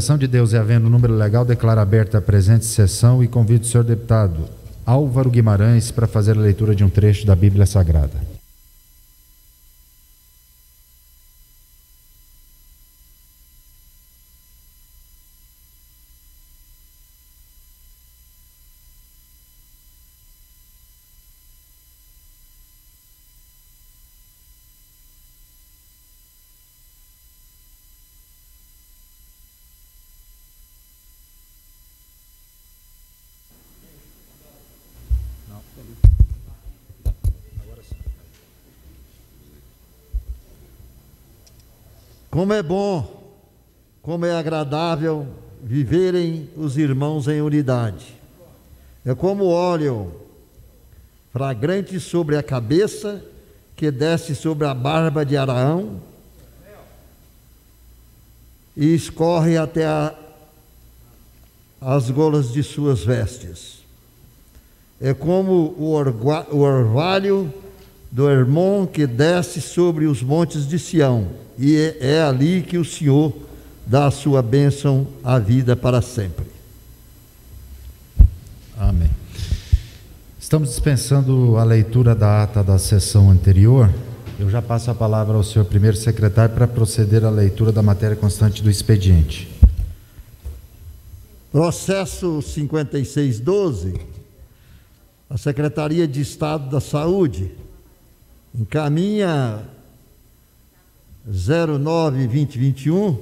De Deus e havendo número legal, declaro aberta a presente sessão e convido o senhor deputado Álvaro Guimarães para fazer a leitura de um trecho da Bíblia Sagrada. Como é bom, como é agradável viverem os irmãos em unidade. É como óleo fragrante sobre a cabeça, que desce sobre a barba de Araão e escorre até as golas de suas vestes. É como o orvalho do Hermon que desce sobre os montes de Sião, e é ali que o Senhor dá a sua bênção à vida para sempre. Amém. Estamos dispensando a leitura da ata da sessão anterior. Eu já passo a palavra ao senhor primeiro secretário para proceder à leitura da matéria constante do expediente. Processo 5612, a Secretaria de Estado da Saúde encaminha 09-2021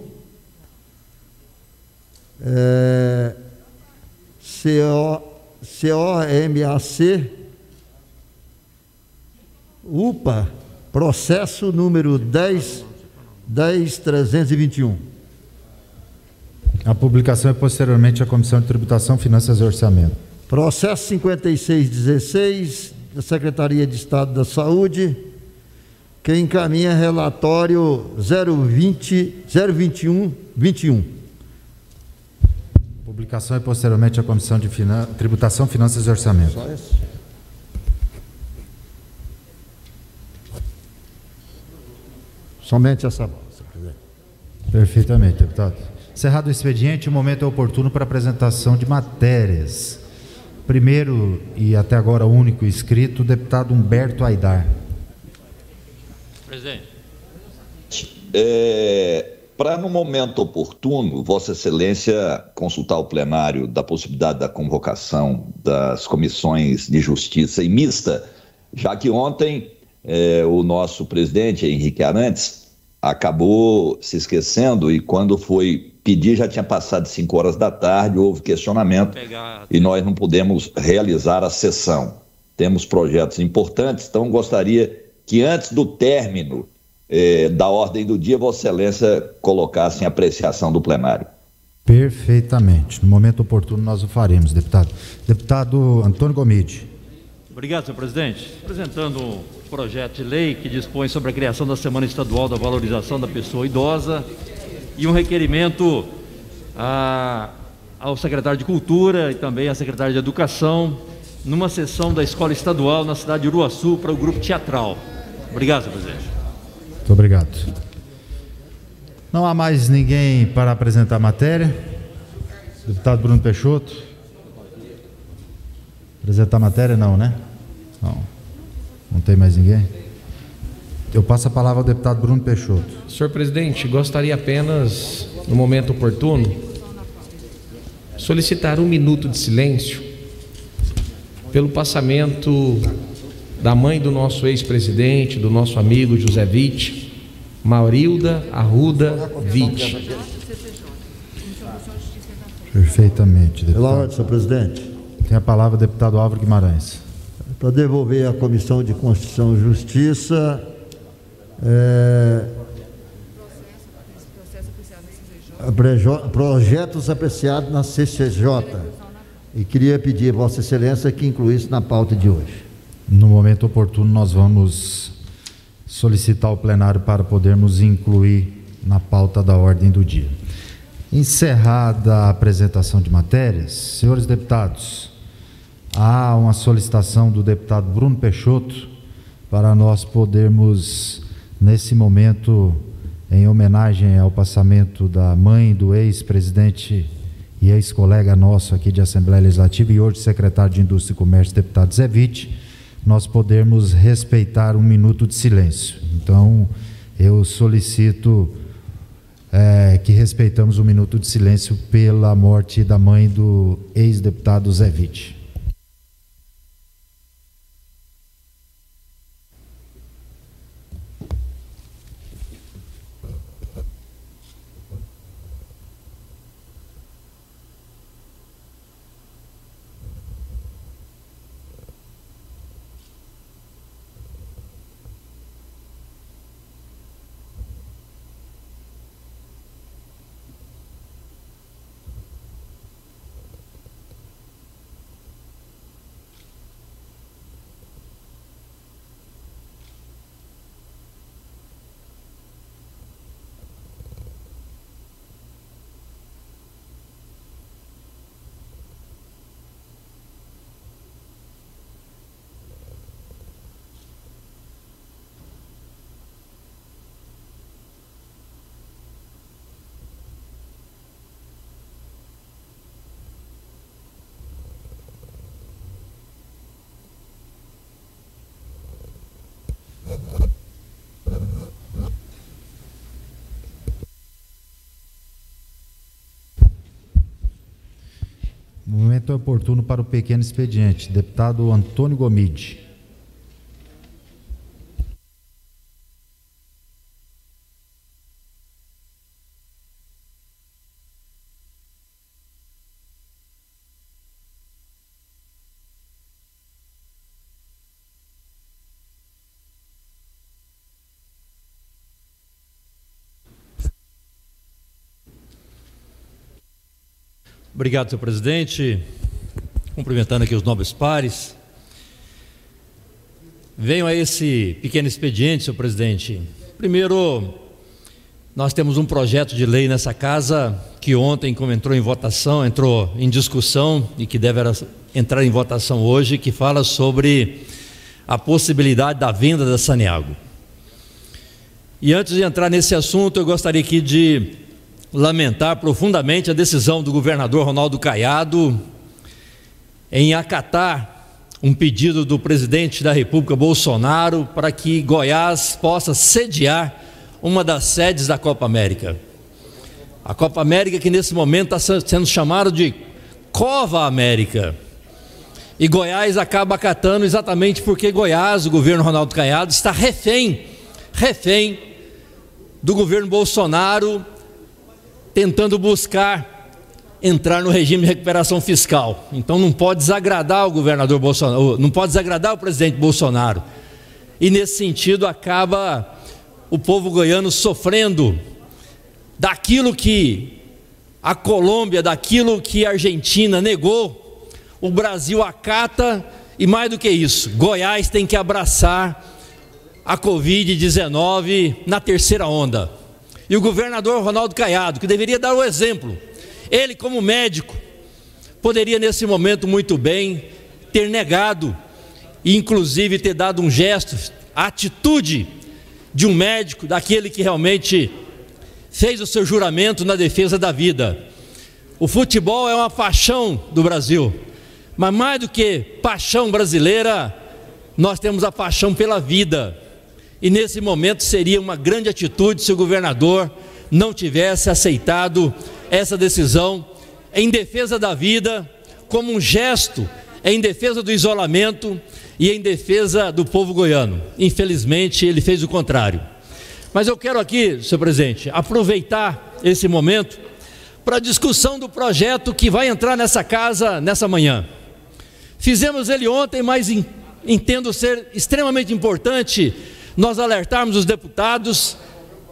COMAC UPA, processo número 10.321. A publicação é posteriormente à Comissão de Tributação, Finanças e Orçamento. Processo 5616 da Secretaria de Estado da Saúde, que encaminha relatório 021. Publicação é posteriormente à Comissão de Tributação, Finanças e Orçamento. Só esse? Somente essa voz, presidente. Perfeitamente, deputado. Encerrado o expediente, o momento é oportuno para apresentação de matérias. Primeiro, e até agora único inscrito, o deputado Humberto Aidar. Presidente. Para, no momento oportuno, Vossa Excelência consultar o plenário da possibilidade da convocação das comissões de justiça e mista, já que ontem o nosso presidente, Henrique Arantes, acabou se esquecendo e quando foi pedir já tinha passado 5 horas da tarde, houve questionamento e nós não pudemos realizar a sessão. Temos projetos importantes, então gostaria que antes do término da ordem do dia, Vossa Excelência colocasse em apreciação do plenário. Perfeitamente. No momento oportuno nós o faremos, deputado. Deputado Antônio Gomide. Obrigado, senhor presidente. Apresentando um projeto de lei que dispõe sobre a criação da Semana Estadual da Valorização da Pessoa Idosa e um requerimento ao secretário de Cultura e também à secretária de Educação numa sessão da Escola Estadual na cidade de Uruaçu para o grupo teatral. Obrigado, senhor presidente. Muito obrigado. Não há mais ninguém para apresentar a matéria. Deputado Bruno Peixoto. Apresentar a matéria? Não, né? Não. Não tem mais ninguém? Eu passo a palavra ao deputado Bruno Peixoto. Senhor presidente, gostaria apenas, no momento oportuno, solicitar 1 minuto de silêncio pelo passamento da mãe do nosso ex-presidente, do nosso amigo José Witt, Maurilda Arruda Witt. Perfeitamente, deputado. Pela ordem, senhor presidente. Tem a palavra o deputado Álvaro Guimarães. Para devolver à Comissão de Constituição e Justiça projetos apreciados na CCJ, e queria pedir a Vossa Excelência que incluísse na pauta de hoje. No momento oportuno nós vamos solicitar o plenário para podermos incluir na pauta da ordem do dia. Encerrada a apresentação de matérias, senhores deputados, há uma solicitação do deputado Bruno Peixoto para nós podermos, nesse momento, em homenagem ao passamento da mãe do ex-presidente e ex-colega nosso aqui de Assembleia Legislativa e hoje secretário de Indústria e Comércio, deputado Zé Witt, nós podermos respeitar um minuto de silêncio. Então, eu solicito que respeitamos um minuto de silêncio pela morte da mãe do ex-deputado Zé Witt. Momento oportuno para o pequeno expediente. Deputado Antônio Gomide. Obrigado, senhor presidente. Cumprimentando aqui os nobres pares. Venho a esse pequeno expediente, senhor presidente. Primeiro, nós temos um projeto de lei nessa casa que ontem, como entrou em discussão e que deve entrar em votação hoje, que fala sobre a possibilidade da venda da Saneago. E antes de entrar nesse assunto, eu gostaria aqui de lamentar profundamente a decisão do governador Ronaldo Caiado em acatar um pedido do presidente da República, Bolsonaro, para que Goiás possa sediar uma das sedes da Copa América. A Copa América que nesse momento está sendo chamada de Cova América. E Goiás acaba acatando exatamente porque Goiás, o governo Ronaldo Caiado, está refém do governo Bolsonaro, tentando buscar entrar no regime de recuperação fiscal. Então não pode desagradar o governador Bolsonaro, não pode desagradar o presidente Bolsonaro. E nesse sentido acaba o povo goiano sofrendo daquilo que a Colômbia, daquilo que a Argentina negou, o Brasil acata, e mais do que isso, Goiás tem que abraçar a Covid-19 na terceira onda. E o governador Ronaldo Caiado, que deveria dar o exemplo, ele como médico, poderia nesse momento muito bem ter negado e inclusive ter dado um gesto, a atitude de um médico, daquele que realmente fez o seu juramento na defesa da vida. O futebol é uma paixão do Brasil, mas mais do que paixão brasileira, nós temos a paixão pela vida. E nesse momento seria uma grande atitude se o governador não tivesse aceitado essa decisão em defesa da vida, como um gesto em defesa do isolamento e em defesa do povo goiano. Infelizmente, ele fez o contrário. Mas eu quero aqui, senhor presidente, aproveitar esse momento para a discussão do projeto que vai entrar nessa casa nessa manhã. Fizemos ele ontem, mas entendo ser extremamente importante nós alertarmos os deputados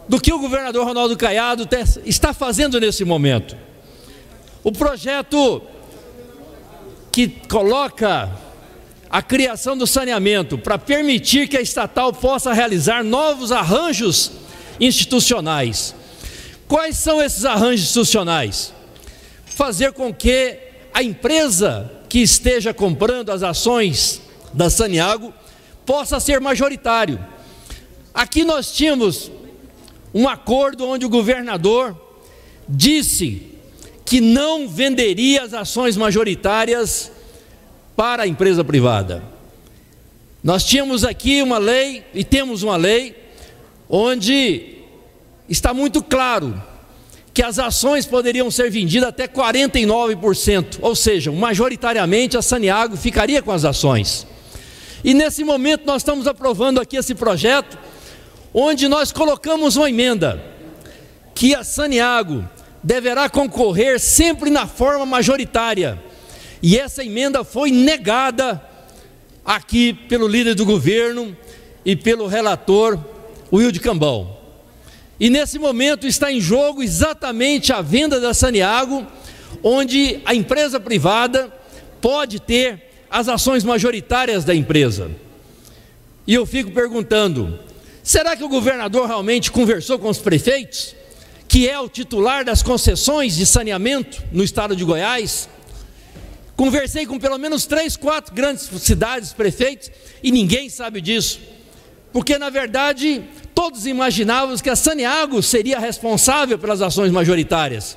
do que o governador Ronaldo Caiado está fazendo nesse momento. O projeto que coloca a criação do saneamento para permitir que a estatal possa realizar novos arranjos institucionais. Quais são esses arranjos institucionais? Fazer com que a empresa que esteja comprando as ações da Saneago possa ser majoritário. Aqui nós tínhamos um acordo onde o governador disse que não venderia as ações majoritárias para a empresa privada. Nós tínhamos aqui uma lei, e temos uma lei, onde está muito claro que as ações poderiam ser vendidas até 49%, ou seja, majoritariamente a Saniago ficaria com as ações. E nesse momento nós estamos aprovando aqui esse projeto, onde nós colocamos uma emenda, que a Saniago deverá concorrer sempre na forma majoritária, e essa emenda foi negada aqui pelo líder do governo e pelo relator Wilde Cambão. E nesse momento está em jogo exatamente a venda da Saniago, onde a empresa privada pode ter as ações majoritárias da empresa. E eu fico perguntando, será que o governador realmente conversou com os prefeitos, que é o titular das concessões de saneamento no estado de Goiás? Conversei com pelo menos 3, 4 grandes cidades, prefeitos, e ninguém sabe disso, porque na verdade todos imaginávamos que a Saniago seria responsável pelas ações majoritárias.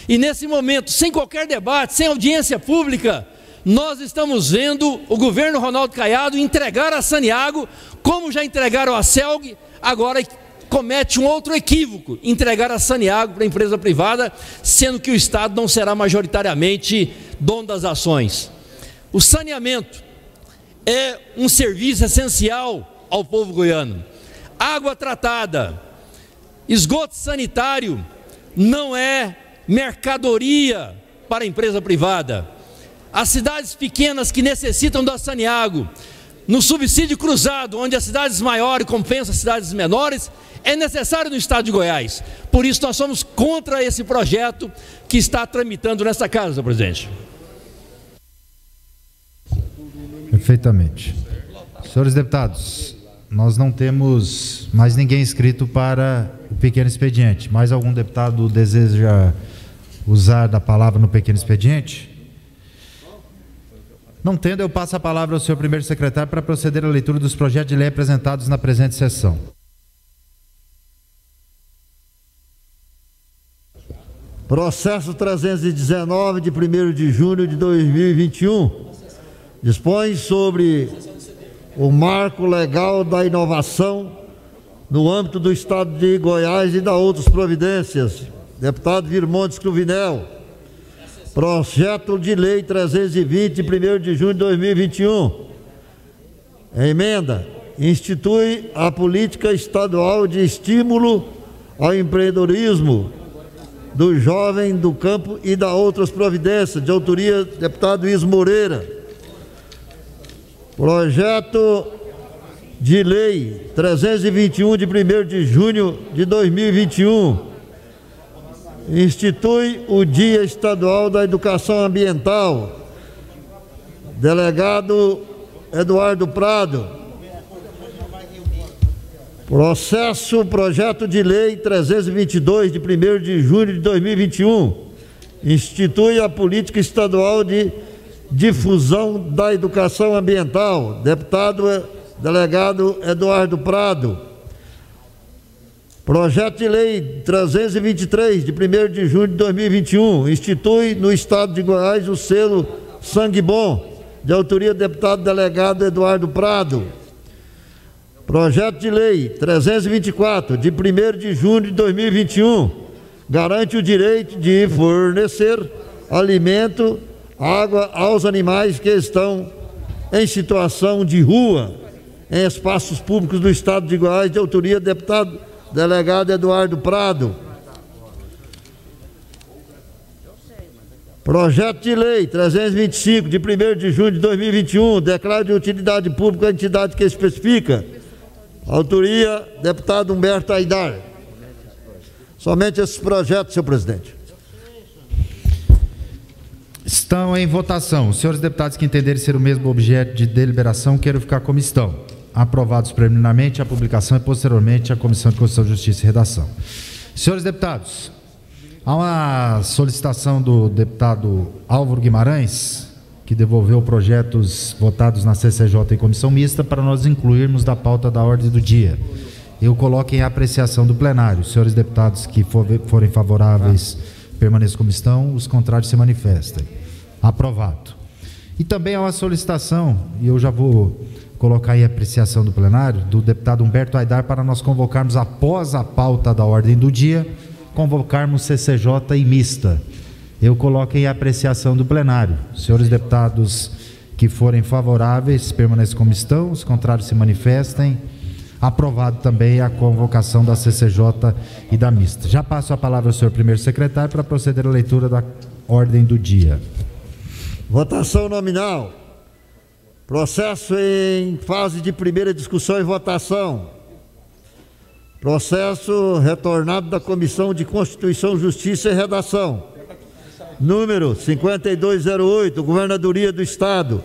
E nesse momento, sem qualquer debate, sem audiência pública, nós estamos vendo o governo Ronaldo Caiado entregar a Saniago, como já entregaram a Celg, agora comete um outro equívoco, entregar a Saniago para a empresa privada, sendo que o Estado não será majoritariamente dono das ações. O saneamento é um serviço essencial ao povo goiano. Água tratada, esgoto sanitário não é mercadoria para a empresa privada. As cidades pequenas que necessitam da Saniago, no subsídio cruzado, onde as cidades maiores compensam as cidades menores, é necessário no estado de Goiás. Por isso nós somos contra esse projeto que está tramitando nesta casa, senhor presidente. Perfeitamente. Senhores deputados, nós não temos mais ninguém inscrito para o pequeno expediente. Mais algum deputado deseja usar da palavra no pequeno expediente? Não tendo, eu passo a palavra ao senhor primeiro secretário para proceder à leitura dos projetos de lei apresentados na presente sessão. Processo 319 de 1º de junho de 2021 dispõe sobre o marco legal da inovação no âmbito do estado de Goiás e da outras providências. Deputado Virmontes Cruvinel. Projeto de lei 320 de 1º de junho de 2021. Emenda. Institui a política estadual de estímulo ao empreendedorismo do jovem do campo e da outras providências, de autoria do deputado Luiz Moreira. Projeto de lei 321 de 1º de junho de 2021. Institui o Dia Estadual da Educação Ambiental. Delegado Eduardo Prado. Projeto de lei 322 de 1º de julho de 2021. Institui a política estadual de difusão da educação ambiental. Delegado Eduardo Prado. Projeto de lei 323 de 1º de junho de 2021. Institui no estado de Goiás o selo Sangue Bom, de autoria do deputado delegado Eduardo Prado. Projeto de lei 324 de 1º de junho de 2021 garante o direito de fornecer alimento, água aos animais que estão em situação de rua em espaços públicos do estado de Goiás, de autoria do deputado delegado Eduardo Prado. Projeto de lei 325 de 1º de junho de 2021 declara de utilidade pública a entidade que especifica. Autoria, deputado Humberto Aidar. Somente esses projetos, senhor presidente. Estão em votação. Os senhores deputados que entenderem ser o mesmo objeto de deliberação, queiram ficar como estão. Aprovados preliminarmente a publicação e posteriormente a Comissão de Constituição, Justiça e Redação. Senhores deputados, há uma solicitação do deputado Álvaro Guimarães, que devolveu projetos votados na CCJ e Comissão Mista para nós incluirmos da pauta da ordem do dia. eu coloco em apreciação do plenário. Os senhores deputados que forem favoráveis permaneçam como estão, os contrários se manifestem. Aprovado. E também há uma solicitação, e eu já vou colocar em apreciação do plenário, do deputado Humberto Aidar, para nós convocarmos, após a pauta da ordem do dia, convocarmos CCJ e mista. Eu coloco em apreciação do plenário. Os senhores deputados que forem favoráveis permaneçam como estão, os contrários se manifestem. Aprovado também a convocação da CCJ e da mista. Já passo a palavra ao senhor primeiro secretário para proceder à leitura da ordem do dia. Votação nominal. Processo em fase de primeira discussão e votação. Processo retornado da Comissão de Constituição, Justiça e Redação. Número 5208, Governadoria do Estado.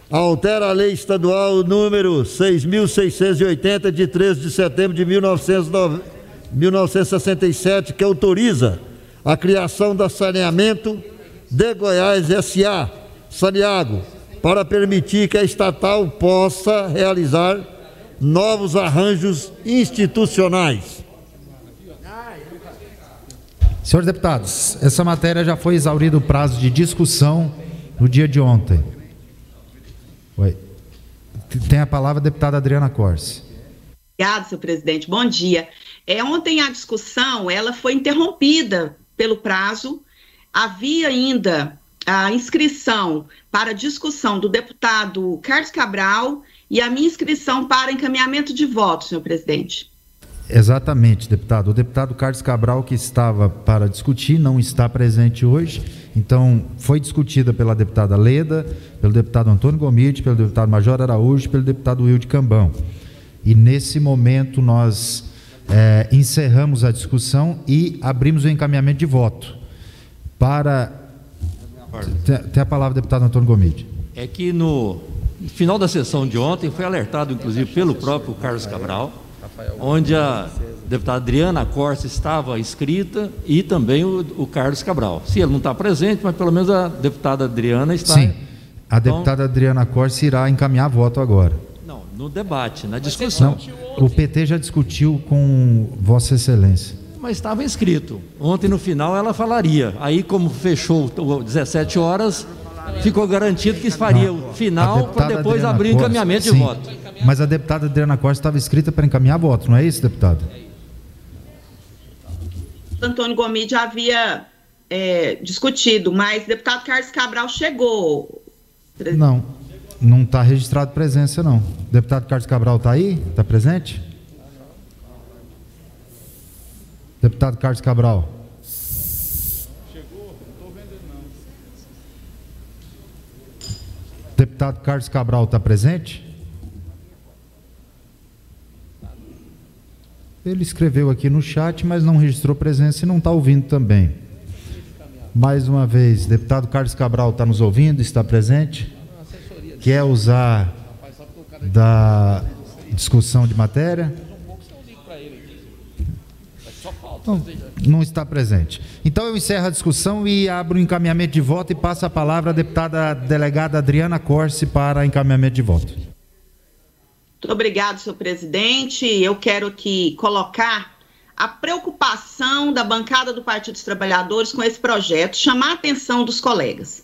Altera a Lei Estadual número 6.680, de 13 de setembro de 1967, que autoriza a criação da Saneamento de Goiás S.A., Saniago, para permitir que a estatal possa realizar novos arranjos institucionais. Senhores deputados, essa matéria já foi exaurido o prazo de discussão no dia de ontem. Oi. Tem a palavra a deputada Adriana Corse. Obrigada, senhor presidente. Bom dia. Ontem a discussão ela foi interrompida pelo prazo. Havia ainda a inscrição para discussão do deputado Carlos Cabral e a minha inscrição para encaminhamento de voto, senhor presidente. Exatamente, deputado. O deputado Carlos Cabral, que estava para discutir, não está presente hoje. Então, foi discutida pela deputada Leda, pelo deputado Antônio Gomide, pelo deputado Major Araújo e pelo deputado Wilde Cambão. E, nesse momento, nós encerramos a discussão e abrimos o encaminhamento de voto. Tem a palavra, deputado Antônio Gomide. É que no final da sessão de ontem foi alertado, inclusive, pelo próprio Carlos Cabral, onde a deputada Adriana Corse estava inscrita e também o Carlos Cabral. Se ele não está presente, mas pelo menos a deputada Adriana está. Sim, a deputada Adriana Corse irá encaminhar voto agora. Não, no debate, na discussão. Não, o PT já discutiu com Vossa Excelência. Mas estava inscrito. Ontem, no final, ela falaria. Aí, como fechou 17 horas, ficou garantido que faria o final para depois abrir o encaminhamento de voto. Mas a deputada Adriana Costa estava inscrita para encaminhar voto, não é isso, deputada? Antônio Gomide já havia discutido, mas o deputado Carlos Cabral chegou. Não está registrado presença, não. O deputado Carlos Cabral está aí? Está presente? Deputado Carlos Cabral. Chegou, não estou vendo ele, não. Deputado Carlos Cabral está presente? Ele escreveu aqui no chat, mas não registrou presença e não está ouvindo também. Mais uma vez, deputado Carlos Cabral está nos ouvindo, está presente? Quer usar da discussão de matéria? Não está presente. Então eu encerro a discussão e abro o encaminhamento de voto e passo a palavra à deputada delegada Adriana Corse para encaminhamento de voto. Muito obrigado, senhor presidente. Eu quero aqui colocar a preocupação da bancada do Partido dos Trabalhadores com esse projeto, chamar a atenção dos colegas.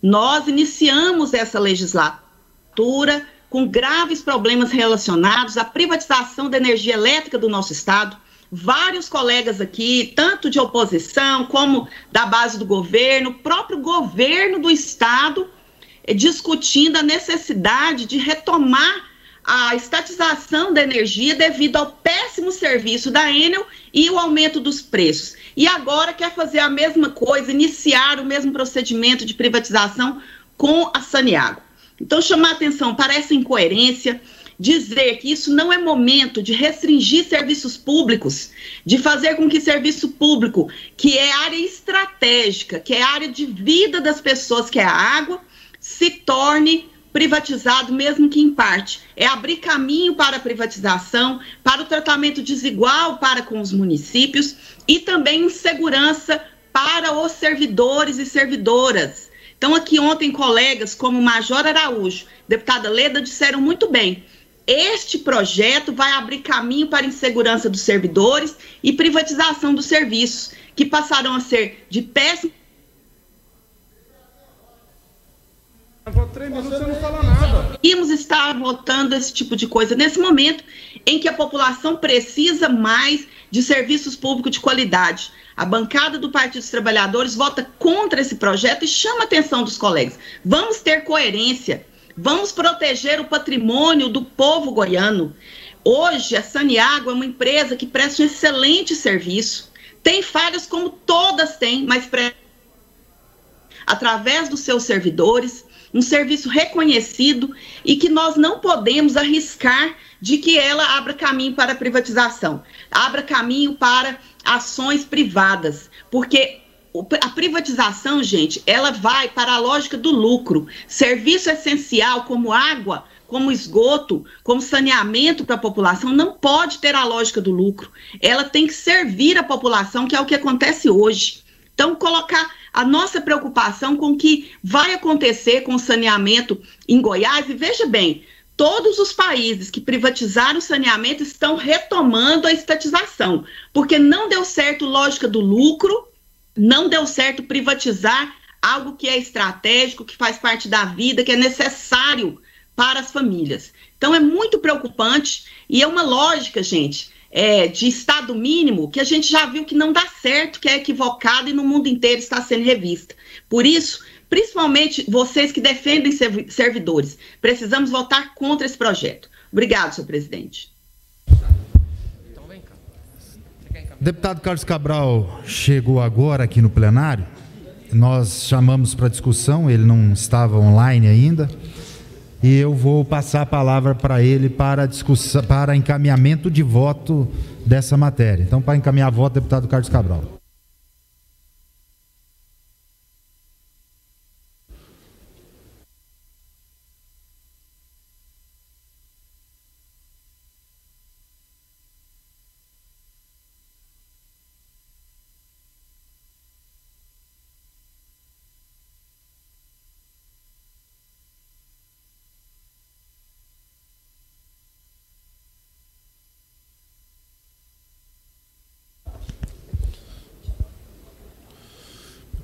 Nós iniciamos essa legislatura com graves problemas relacionados à privatização da energia elétrica do nosso estado. Vários colegas aqui, tanto de oposição como da base do governo, o próprio governo do estado, discutindo a necessidade de retomar a estatização da energia devido ao péssimo serviço da Enel e o aumento dos preços. E agora quer fazer a mesma coisa, iniciar o mesmo procedimento de privatização com a Saniago. Então, chamar a atenção para essa incoerência, dizer que isso não é momento de restringir serviços públicos, de fazer com que serviço público, que é área estratégica, que é área de vida das pessoas, que é a água, se torne privatizado, mesmo que em parte. É abrir caminho para a privatização, para o tratamento desigual para com os municípios e também insegurança para os servidores e servidoras. Então, aqui ontem, colegas como o Major Araújo, deputada Leda, disseram muito bem. Este projeto vai abrir caminho para a insegurança dos servidores e privatização dos serviços, que passarão a ser de péssimo. Íamos estar votando esse tipo de coisa nesse momento em que a população precisa mais de serviços públicos de qualidade. A bancada do Partido dos Trabalhadores vota contra esse projeto e chama a atenção dos colegas. Vamos ter coerência, vamos proteger o patrimônio do povo goiano. Hoje, a Saniago é uma empresa que presta um excelente serviço. Tem falhas como todas têm, mas através dos seus servidores, um serviço reconhecido e que nós não podemos arriscar de que ela abra caminho para a privatização, abra caminho para ações privadas, porque a privatização, gente, ela vai para a lógica do lucro. Serviço essencial como água, como esgoto, como saneamento para a população, não pode ter a lógica do lucro. Ela tem que servir a população, que é o que acontece hoje. Então, colocar a nossa preocupação com o que vai acontecer com o saneamento em Goiás, e veja bem, todos os países que privatizaram o saneamento estão retomando a estatização, porque não deu certo lógica do lucro, não deu certo privatizar algo que é estratégico, que faz parte da vida, que é necessário para as famílias. Então é muito preocupante e é uma lógica, gente, de Estado mínimo que a gente já viu que não dá certo, que é equivocado e no mundo inteiro está sendo revista. Por isso, principalmente vocês que defendem servidores, precisamos votar contra esse projeto. Obrigado, senhor presidente. Deputado Carlos Cabral chegou agora aqui no plenário. Nós chamamos para discussão, ele não estava online ainda. E eu vou passar a palavra para ele para discussão, para encaminhamento de voto dessa matéria. Então, para encaminhar voto, deputado Carlos Cabral.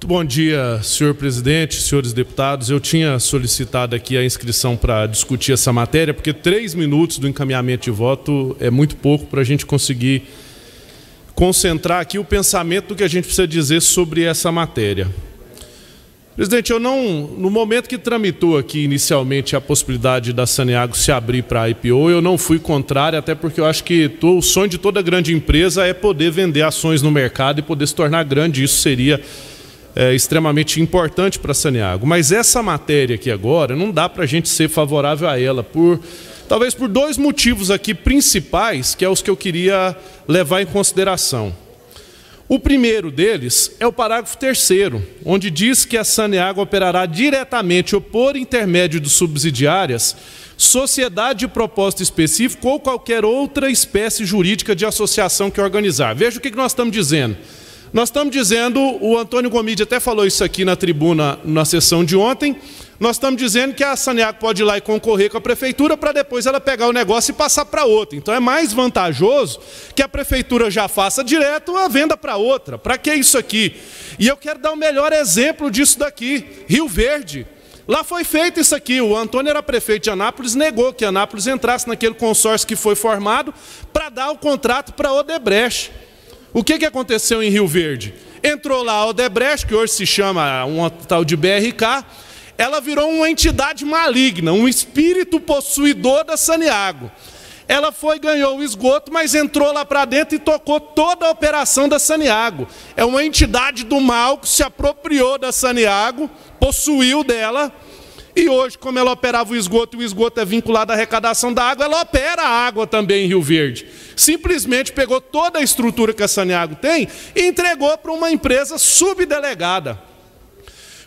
Bom dia, senhor presidente, senhores deputados. Eu tinha solicitado aqui a inscrição para discutir essa matéria, porque 3 minutos do encaminhamento de voto é muito pouco para a gente conseguir concentrar aqui o pensamento do que a gente precisa dizer sobre essa matéria. Presidente, no momento que tramitou aqui inicialmente a possibilidade da Saniago se abrir para a IPO, eu não fui contrário, até porque eu acho que o sonho de toda grande empresa é poder vender ações no mercado e poder se tornar grande. Isso seria extremamente importante para a Saniago. Mas essa matéria aqui agora, não dá para a gente ser favorável a ela, talvez por 2 motivos aqui principais, que é os que eu queria levar em consideração. O primeiro deles é o parágrafo 3º, onde diz que a Saniago operará diretamente ou por intermédio de subsidiárias, sociedade de propósito específico ou qualquer outra espécie jurídica de associação que organizar. Veja o que nós estamos dizendo. Nós estamos dizendo, o Antônio Gomide até falou isso aqui na tribuna na sessão de ontem, nós estamos dizendo que a Saniago pode ir lá e concorrer com a prefeitura para depois ela pegar o negócio e passar para outra. Então é mais vantajoso que a prefeitura já faça direto a venda para outra. Para que isso aqui? E eu quero dar o melhor exemplo disso daqui, Rio Verde. Lá foi feito isso aqui, o Antônio era prefeito de Anápolis, negou que Anápolis entrasse naquele consórcio que foi formado para dar o contrato para a Odebrecht. O que aconteceu em Rio Verde? Entrou lá a Odebrecht, que hoje se chama uma tal de BRK, ela virou uma entidade maligna, um espírito possuidor da Saniago. Ela ganhou o esgoto, mas entrou lá para dentro e tocou toda a operação da Saniago. É uma entidade do mal que se apropriou da Saniago, possuiu dela, e hoje, como ela operava o esgoto é vinculado à arrecadação da água, ela opera a água também em Rio Verde. Simplesmente pegou toda a estrutura que a Saniago tem e entregou para uma empresa subdelegada.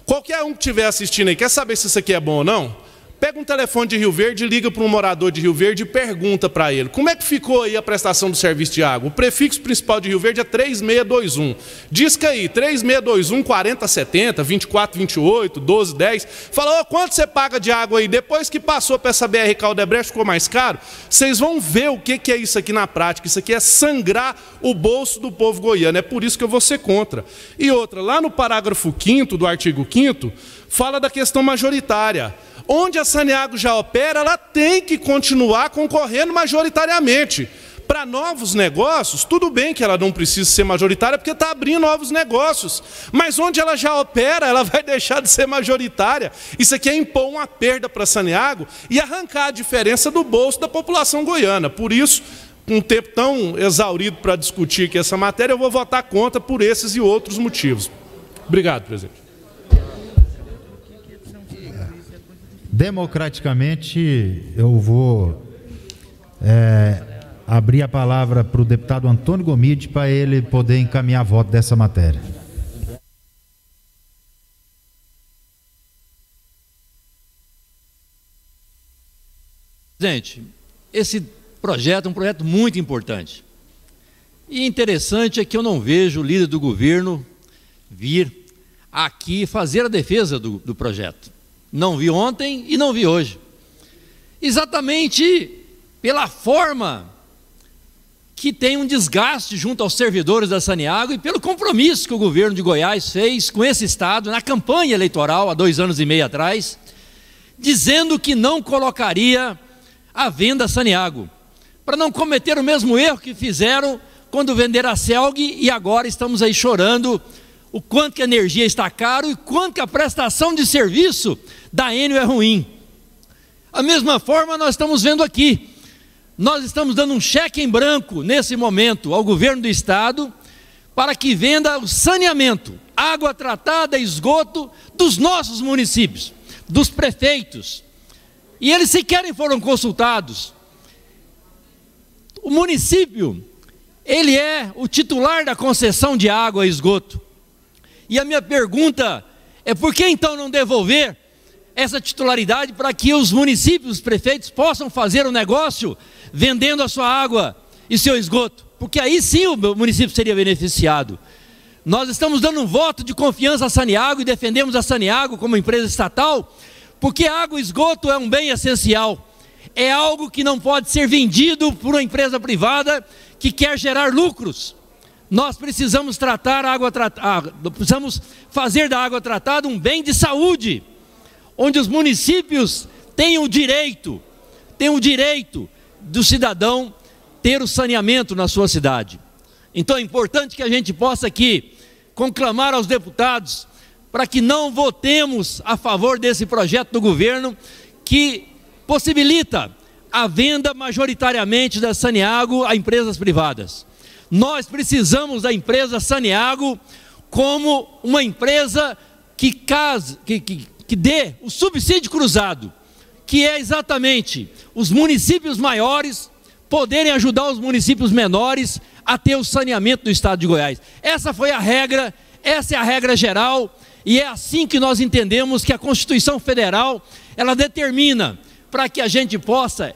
Qualquer um que estiver assistindo aí, quer saber se isso aqui é bom ou não? Pega um telefone de Rio Verde, liga para um morador de Rio Verde e pergunta para ele, como é que ficou aí a prestação do serviço de água? O prefixo principal de Rio Verde é 3621. Disca aí, 3621 4070, 2428, 1210. Fala, oh, quanto você paga de água aí? Depois que passou para essa BR Caldebrecht ficou mais caro? Vocês vão ver o que é isso aqui na prática. Isso aqui é sangrar o bolso do povo goiano. É por isso que eu vou ser contra. E outra, lá no parágrafo 5º do artigo 5º, fala da questão majoritária. Onde a Saneago já opera, ela tem que continuar concorrendo majoritariamente. Para novos negócios, tudo bem que ela não precisa ser majoritária, porque está abrindo novos negócios. Mas onde ela já opera, ela vai deixar de ser majoritária. Isso aqui é impor uma perda para a Saneago e arrancar a diferença do bolso da população goiana. Por isso, com um tempo tão exaurido para discutir aqui essa matéria, eu vou votar contra por esses e outros motivos. Obrigado, presidente. Democraticamente, eu vou abrir a palavra para o deputado Antônio Gomide para ele poder encaminhar voto dessa matéria. Presidente, esse projeto é um projeto muito importante. E interessante é que eu não vejo o líder do governo vir aqui fazer a defesa do projeto. Não vi ontem e não vi hoje. Exatamente pela forma que tem um desgaste junto aos servidores da Saneago e pelo compromisso que o governo de Goiás fez com esse estado na campanha eleitoral há 2 anos e meio atrás, dizendo que não colocaria à venda a Saneago, para não cometer o mesmo erro que fizeram quando venderam a Celg, e agora estamos aí chorando o quanto que a energia está caro e quanto que a prestação de serviço da Enel é ruim. A mesma forma nós estamos vendo aqui. Nós estamos dando um cheque em branco nesse momento ao governo do estado para que venda o saneamento, água tratada, esgoto dos nossos municípios, dos prefeitos. E eles sequer foram consultados. O município, ele é o titular da concessão de água e esgoto. E a minha pergunta é: por que então não devolver essa titularidade para que os municípios, os prefeitos possam fazer o negócio vendendo a sua água e seu esgoto? Porque aí sim o município seria beneficiado. Nós estamos dando um voto de confiança à Saneago e defendemos a Saneago como empresa estatal, porque água e esgoto é um bem essencial. É algo que não pode ser vendido por uma empresa privada que quer gerar lucros. Nós precisamos precisamos fazer da água tratada um bem de saúde, onde os municípios têm o direito do cidadão ter o saneamento na sua cidade. Então é importante que a gente possa aqui conclamar aos deputados para que não votemos a favor desse projeto do governo que possibilita a venda majoritariamente da Saneago a empresas privadas. Nós precisamos da empresa Saneago como uma empresa que dê o subsídio cruzado, que é exatamente os municípios maiores poderem ajudar os municípios menores a ter o saneamento do estado de Goiás. Essa foi a regra, essa é a regra geral, e é assim que nós entendemos que a Constituição Federal, ela determina para que a gente possa,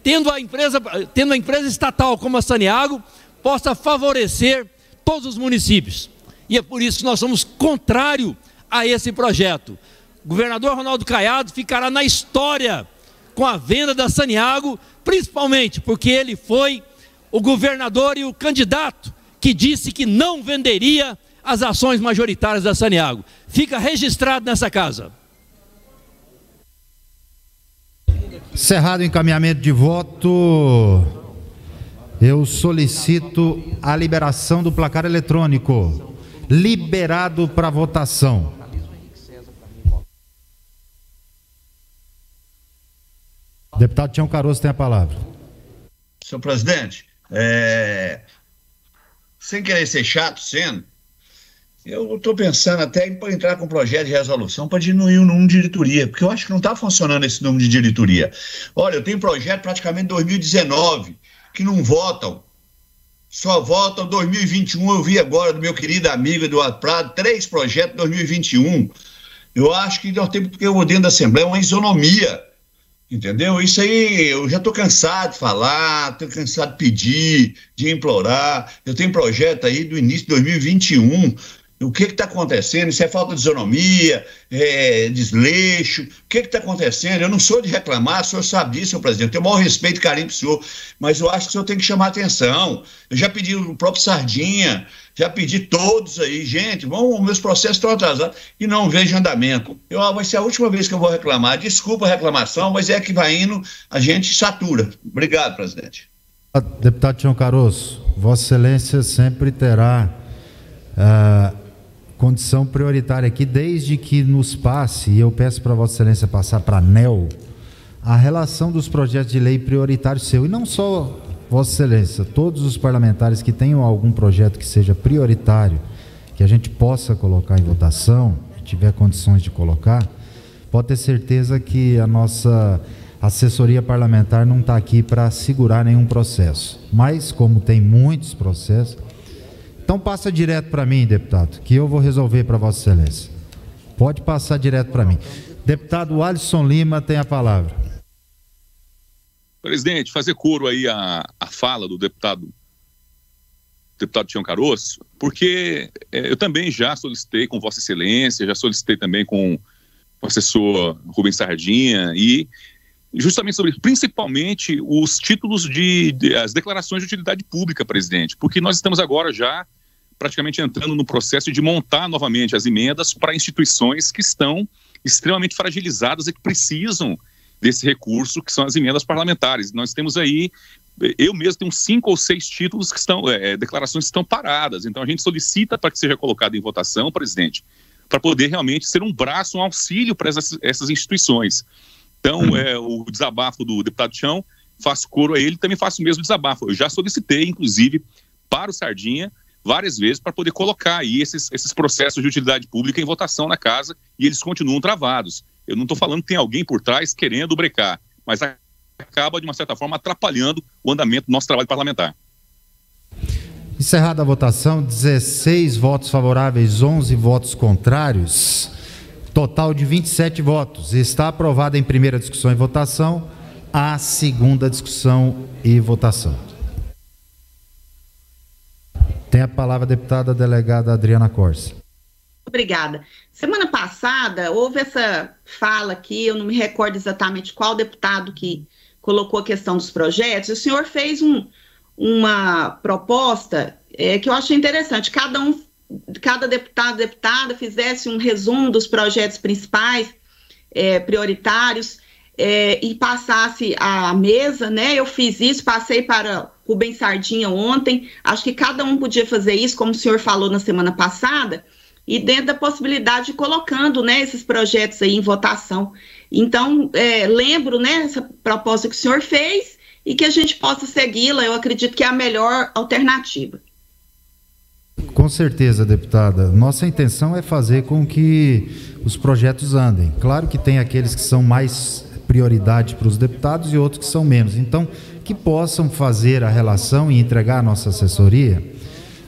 tendo a empresa estatal como a Saneago, possa favorecer todos os municípios. E é por isso que nós somos contrários a esse projeto. O governador Ronaldo Caiado ficará na história com a venda da Saneago, principalmente porque ele foi o governador e o candidato que disse que não venderia as ações majoritárias da Saneago. Fica registrado nessa casa. Encerrado o encaminhamento de voto, eu solicito a liberação do placar eletrônico. Liberado para votação. Deputado Tião Caroço tem a palavra. Senhor presidente, sem querer ser chato eu estou pensando até em entrar com um projeto de resolução para diminuir o número de diretoria, porque eu acho que não está funcionando esse número de diretoria. Olha, eu tenho projeto praticamente 2019, que não votam, só votam 2021, eu vi agora do meu querido amigo Eduardo Prado, 3 projetos 2021, eu acho que nós temos que ter dentro da Assembleia uma isonomia Entendeu? Isso aí, eu já estou cansado de falar, estou cansado de pedir, de implorar. Eu tenho projeto aí do início de 2021. O que está acontecendo? Isso é falta de isonomia, desleixo. O que está acontecendo? Eu não sou de reclamar, o senhor sabe disso, senhor presidente. Eu tenho o maior respeito e carinho para o senhor, mas eu acho que o senhor tem que chamar atenção. Eu já pedi o próprio Sardinha, já pedi todos aí, gente, meus processos estão atrasados e não vejo andamento. Vai ser a última vez que eu vou reclamar. Desculpa a reclamação, mas é que vai indo, a gente satura. Obrigado, presidente. Deputado Tião Caroço, Vossa Excelência sempre terá condição prioritária aqui, desde que nos passe, e eu peço para Vossa Excelência passar para a ANEEL, a relação dos projetos de lei prioritários seu, e não só Vossa Excelência, todos os parlamentares que tenham algum projeto que seja prioritário, que a gente possa colocar em votação, se tiver condições de colocar, pode ter certeza que a nossa assessoria parlamentar não está aqui para segurar nenhum processo, mas como tem muitos processos, então passa direto para mim, deputado, que eu vou resolver para Vossa Excelência. Pode passar direto para mim. Deputado Alisson Lima tem a palavra. Presidente, fazer coro aí a fala do deputado Tião Caroço, porque eu também já solicitei com Vossa Excelência, já solicitei também com o assessor Rubens Sardinha, e justamente sobre, principalmente, os títulos as declarações de utilidade pública, presidente, porque nós estamos agora já praticamente entrando no processo de montar novamente as emendas para instituições que estão extremamente fragilizadas e que precisam desse recurso, que são as emendas parlamentares. Nós temos aí, eu mesmo tenho 5 ou 6 títulos que estão, declarações que estão paradas, então a gente solicita para que seja colocado em votação, presidente, para poder realmente ser um braço, um auxílio para essas instituições. Então, o desabafo do deputado Tião, faço coro a ele, também faço o mesmo desabafo. Eu já solicitei, inclusive, para o Sardinha, várias vezes, para poder colocar aí esses processos de utilidade pública em votação na casa, e eles continuam travados. Eu não estou falando que tem alguém por trás querendo brecar, mas acaba, de uma certa forma, atrapalhando o andamento do nosso trabalho parlamentar. Encerrada a votação, 16 votos favoráveis, 11 votos contrários, total de 27 votos. Está aprovada em primeira discussão e votação, a segunda discussão e votação. Tem a palavra a deputada delegada Adriana Corsi. Obrigada. Semana passada houve essa fala aqui, eu não me recordo exatamente qual deputado que colocou a questão dos projetos. O senhor fez uma proposta que eu achei interessante. Cada deputado, deputada fizesse um resumo dos projetos principais, prioritários, e passasse à mesa, né? Eu fiz isso, passei para o Rubens Sardinha ontem. Acho que cada um podia fazer isso, como o senhor falou na semana passada, e dentro da possibilidade de colocando, né, esses projetos aí em votação. Então, lembro, né, essa proposta que o senhor fez e que a gente possa segui-la. Eu acredito que é a melhor alternativa. Com certeza, deputada. Nossa intenção é fazer com que os projetos andem. Claro que tem aqueles que são mais prioridade para os deputados e outros que são menos. Então, que possam fazer a relação e entregar a nossa assessoria,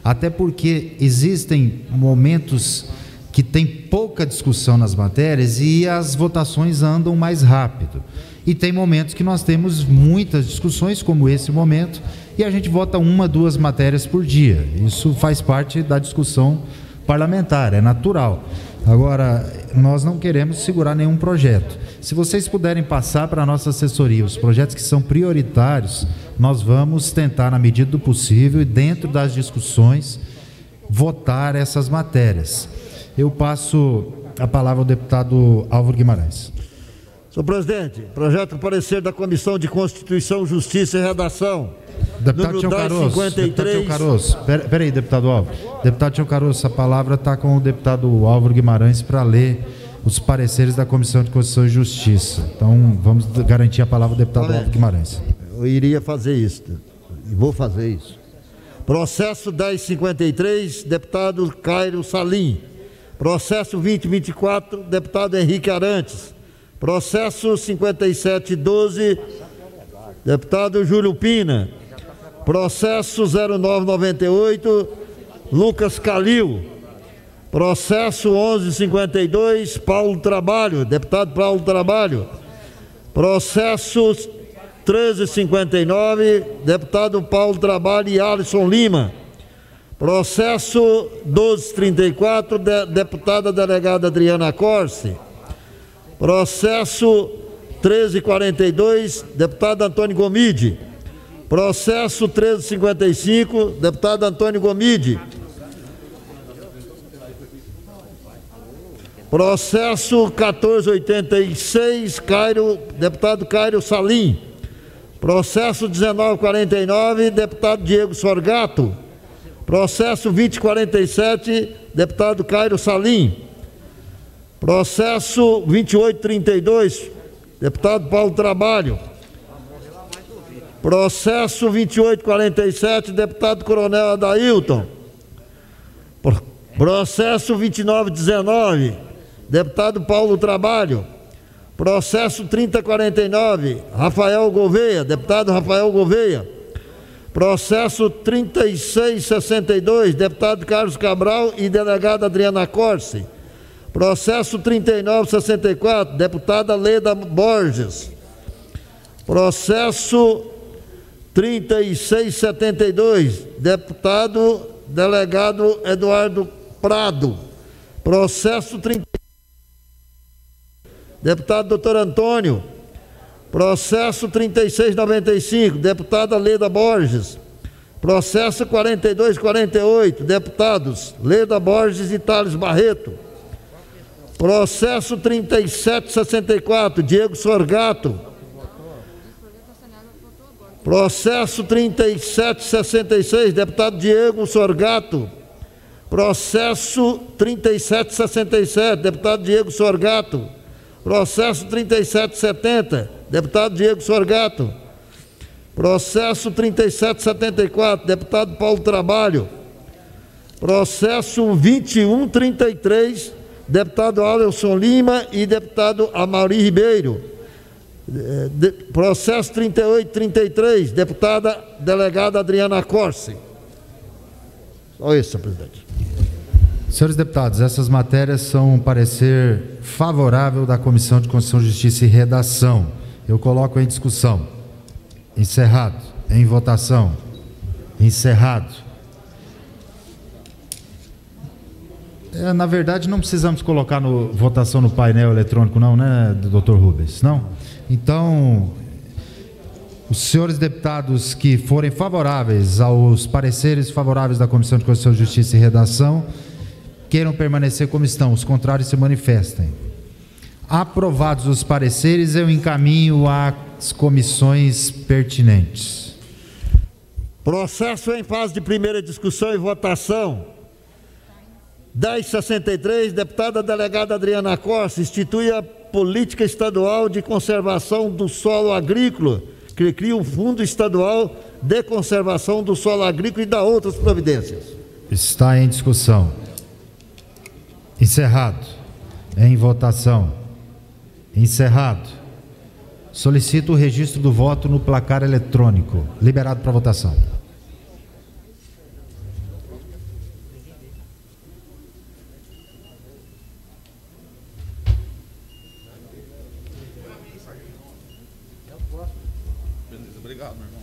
até porque existem momentos que tem pouca discussão nas matérias e as votações andam mais rápido. E tem momentos que nós temos muitas discussões, como esse momento, e a gente vota 1, 2 matérias por dia. Isso faz parte da discussão parlamentar, é natural. Agora, nós não queremos segurar nenhum projeto. Se vocês puderem passar para a nossa assessoria os projetos que são prioritários, nós vamos tentar, na medida do possível e dentro das discussões, votar essas matérias. Eu passo a palavra ao deputado Álvaro Guimarães. Senhor presidente, projeto parecer da Comissão de Constituição, Justiça e Redação. Deputado Tião Caroço, peraí, deputado Álvaro. Deputado Tião Caroço, a palavra está com o deputado Álvaro Guimarães para ler os pareceres da Comissão de Constituição e Justiça. Então, vamos garantir a palavra ao deputado Álvaro Guimarães. Eu iria fazer isso, e vou fazer isso. Processo 1053, deputado Cairo Salim. Processo 2024, deputado Henrique Arantes. Processo 5712, deputado Júlio Pina. Processo 0998, Lucas Calil. Processo 1152, Paulo Trabalho, deputado Paulo Trabalho. Processo 1359, deputado Paulo Trabalho e Alisson Lima. Processo 1234, deputada delegada Adriana Corse. Processo 1342, deputado Antônio Gomide. Processo 1355, deputado Antônio Gomide. Processo 1486, deputado Cairo Salim. Processo 1949, deputado Diego Sorgato. Processo 2047, deputado Cairo Salim. Processo 2832, deputado Paulo Trabalho. Processo 2847, deputado Coronel Adailton. Processo 2919, deputado Paulo Trabalho. Processo 3049, Rafael Gouveia, deputado Rafael Gouveia. Processo 3662, deputado Carlos Cabral e delegada Adriana Corse. Processo 3964, deputada Leda Borges. Processo 3672, deputado delegado Eduardo Prado. Processo 30, deputado doutor Antônio. Processo 3695, deputada Leda Borges. Processo 4248, deputados Leda Borges e Thales Barreto. Processo 3764, Diego Sorgato. Processo 3766, deputado Diego Sorgato. Processo 3767, deputado Diego Sorgato. Processo 3770, deputado Diego Sorgato. Processo 3774, deputado Paulo Trabalho. Processo 2133, deputado Alisson Lima e deputado Amaury Ribeiro. Processo 3833, deputada delegada Adriana Corse. Só isso, senhor presidente. Senhores deputados, essas matérias são um parecer favorável da Comissão de Constituição, Justiça e Redação. Eu coloco em discussão. Encerrado. Em votação. Encerrado. Na verdade, não precisamos colocar votação no painel eletrônico, não, né, doutor Rubens? Não? Então, os senhores deputados que forem favoráveis aos pareceres favoráveis da Comissão de Constituição, Justiça e Redação, queiram permanecer como estão, os contrários se manifestem. Aprovados os pareceres, eu encaminho às comissões pertinentes. Processo em fase de primeira discussão e votação. 1063, deputada delegada Adriana Corse, institui a política estadual de conservação do solo agrícola, que cria um fundo estadual de conservação do solo agrícola e dá outras providências. Está em discussão. Encerrado. Em votação. Encerrado. Solicito o registro do voto no placar eletrônico. Liberado para votação. Obrigado, meu irmão.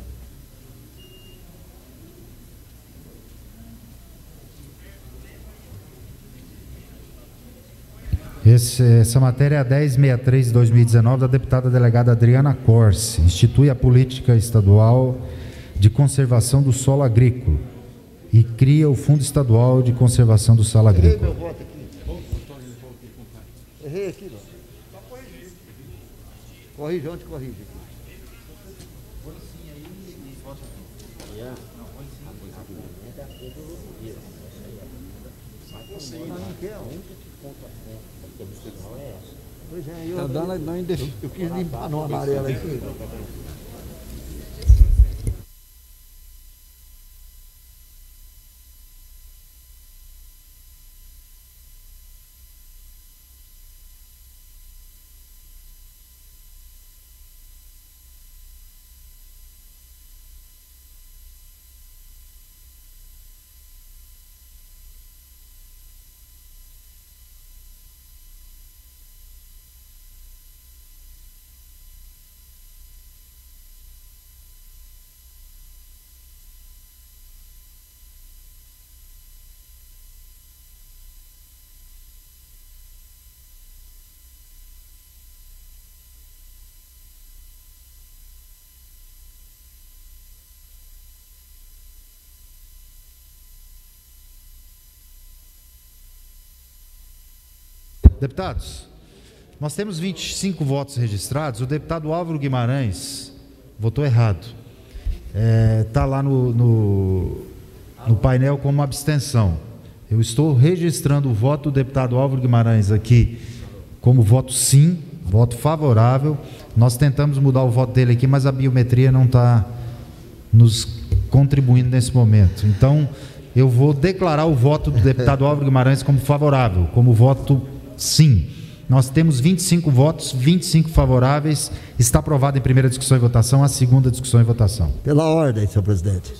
Essa matéria é a 1063 de 2019 da deputada delegada Adriana Corse. Institui a política estadual de conservação do solo agrícola e cria o Fundo Estadual de Conservação do Solo Agrícola. Errei meu voto aqui. Errei aqui, não. Corrige, onde corrige aqui? Pois é, eu quis limpar no amarelo aqui. Deputados, nós temos 25 votos registrados. O deputado Álvaro Guimarães votou errado. Está lá no painel como abstenção. Eu estou registrando o voto do deputado Álvaro Guimarães aqui como voto sim, voto favorável. Nós tentamos mudar o voto dele aqui, mas a biometria não está nos contribuindo nesse momento. Então, eu vou declarar o voto do deputado Álvaro Guimarães como favorável, como voto sim. Nós temos 25 votos, 25 favoráveis. Está aprovado em primeira discussão e votação, a segunda discussão e votação. Pela ordem, senhor presidente.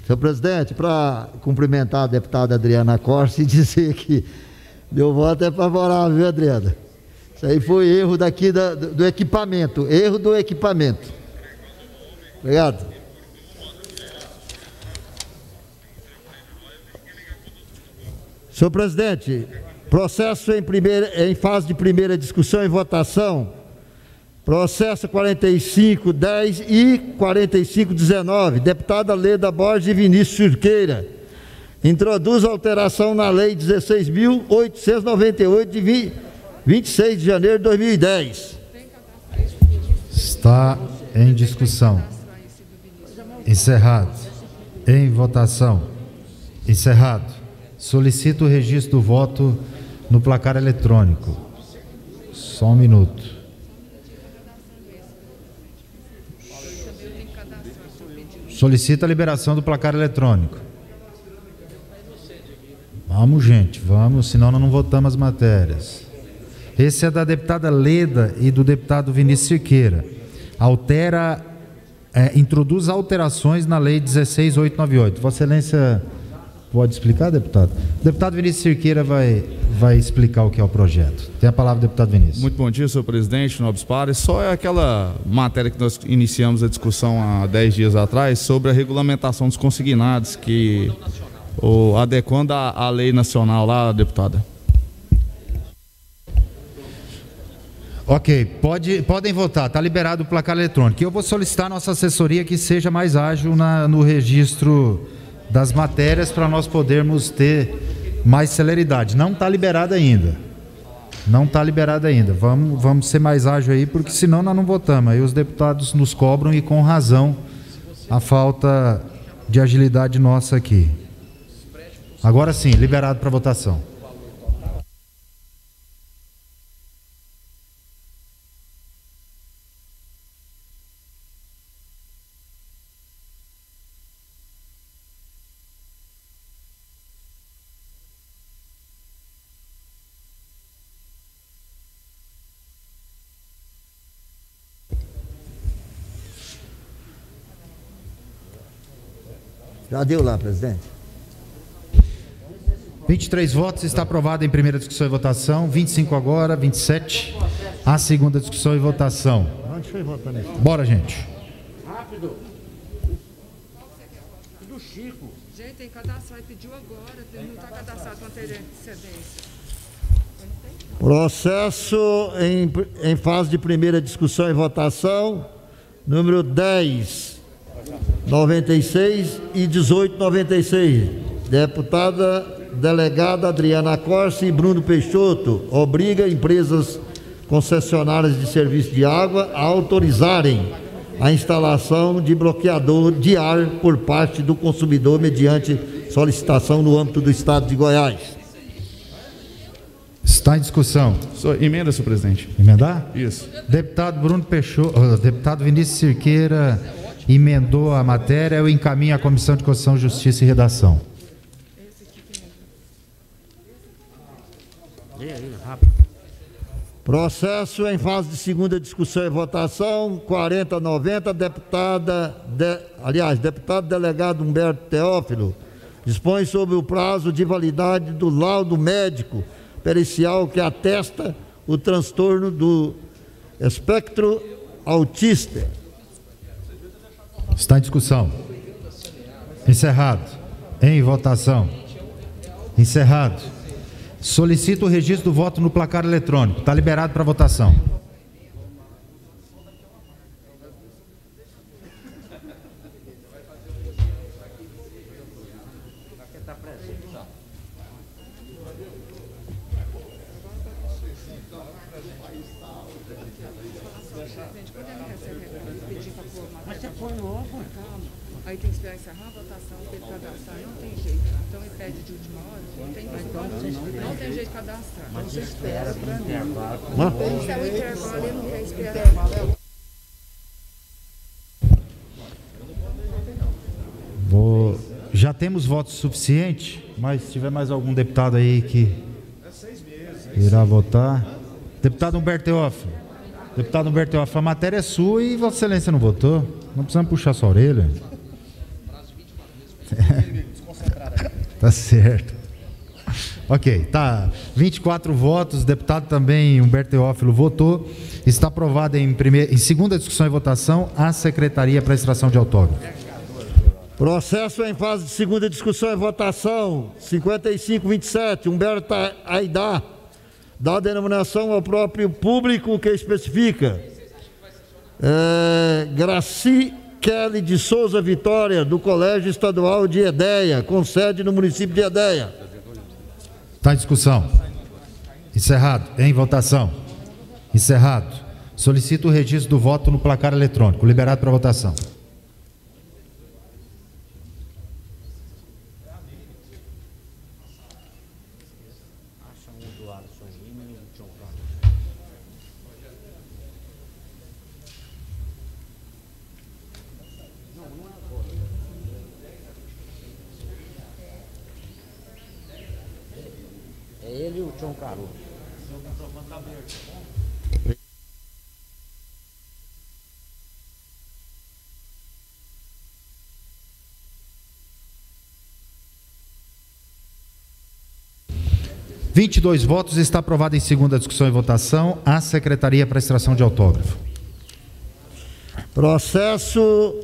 Senhor presidente, para cumprimentar a deputada Adriana Costa e dizer que meu voto é favorável, viu, Adriana? Isso aí foi erro daqui do equipamento, erro do equipamento. Obrigado. Senhor presidente, processo em fase de primeira discussão e votação, processo 4510 e 4519, deputada Leda Borges e Vinícius Cirqueira, introduz alteração na lei 16.898 de 26 de janeiro de 2010. Está em discussão. Encerrado. Em votação. Encerrado. Solicito o registro do voto no placar eletrônico. Só um minuto. Solicito a liberação do placar eletrônico. Vamos, gente, vamos, senão nós não votamos as matérias. Esse é da deputada Leda e do deputado Vinícius Cirqueira. Introduz alterações na lei 16.898. Vossa Excelência pode explicar, deputado? O deputado Vinícius Cirqueira vai explicar o que é o projeto. Tem a palavra, deputado Vinícius. Muito bom dia, senhor presidente, nobres pares. Só é aquela matéria que nós iniciamos a discussão há 10 dias atrás sobre a regulamentação dos consignados, adequando a lei nacional lá, deputada. Ok, podem votar, está liberado o placar eletrônico. Eu vou solicitar à nossa assessoria que seja mais ágil no registro das matérias para nós podermos ter mais celeridade. Não está liberado ainda. Não está liberado ainda. Vamos ser mais ágil aí, porque senão nós não votamos. Aí os deputados nos cobram e com razão a falta de agilidade nossa aqui. Agora sim, liberado para votação. Já deu lá, presidente? 23 votos, está aprovado em primeira discussão e votação. 25 agora, 27. A segunda discussão e votação. Onde foi votar nisso? Bora, gente. Rápido. Do Chico. Gente, tem que cadastrar e pediu agora. Não está cadastrado com antecedência. Processo em fase de primeira discussão e votação, número 1096 e 1896. Deputada delegada Adriana Costa e Bruno Peixoto obriga empresas concessionárias de serviço de água a autorizarem a instalação de bloqueador de ar por parte do consumidor mediante solicitação no âmbito do estado de Goiás. Está em discussão. Emenda, senhor presidente. Emendar? Isso. Deputado Bruno Peixoto, deputado Vinícius Cirqueira emendou a matéria. Eu encaminho à Comissão de Constituição, Justiça e Redação. Processo em fase de segunda discussão e votação, 4090, deputado delegado Humberto Teófilo dispõe sobre o prazo de validade do laudo médico pericial que atesta o transtorno do espectro autista. Está em discussão. Encerrado. Em votação. Encerrado. Solicito o registro do voto no placar eletrônico. Está liberado para votação. Presidente, quando ele recebe recado e pedir para pôr uma... Mas você põe logo, calma. Aí tem que esperar encerrar a votação, para ele cadastrar, não tem jeito. Então ele pede de última hora, não tem jeito de cadastrar. Mas você espera para mim. Isso é o intervalo, ele não quer esperar. Já temos votos suficientes, mas se tiver mais algum deputado aí que irá votar. Deputado Humberto Teófilo. Deputado Humberto Teófilo, a matéria é sua e Vossa Excelência não votou. Não precisamos puxar sua orelha. Tá certo. Ok, tá. 24 votos, deputado também Humberto Teófilo votou. Está aprovada em segunda discussão e votação a Secretaria para Extração de Autógrafo. Processo em fase de segunda discussão e votação, 5527, Humberto Aidá, dá denominação ao próprio público que especifica. Graci Kelly de Souza Vitória, do Colégio Estadual de Edéia, com sede no município de Edéia. Está em discussão. Encerrado. Em votação. Encerrado. Solicito o registro do voto no placar eletrônico. Liberado para votação. Ele e o Tião Caroço. – 22 votos. Está aprovado em segunda discussão e votação a Secretaria para Extração de Autógrafo. Processo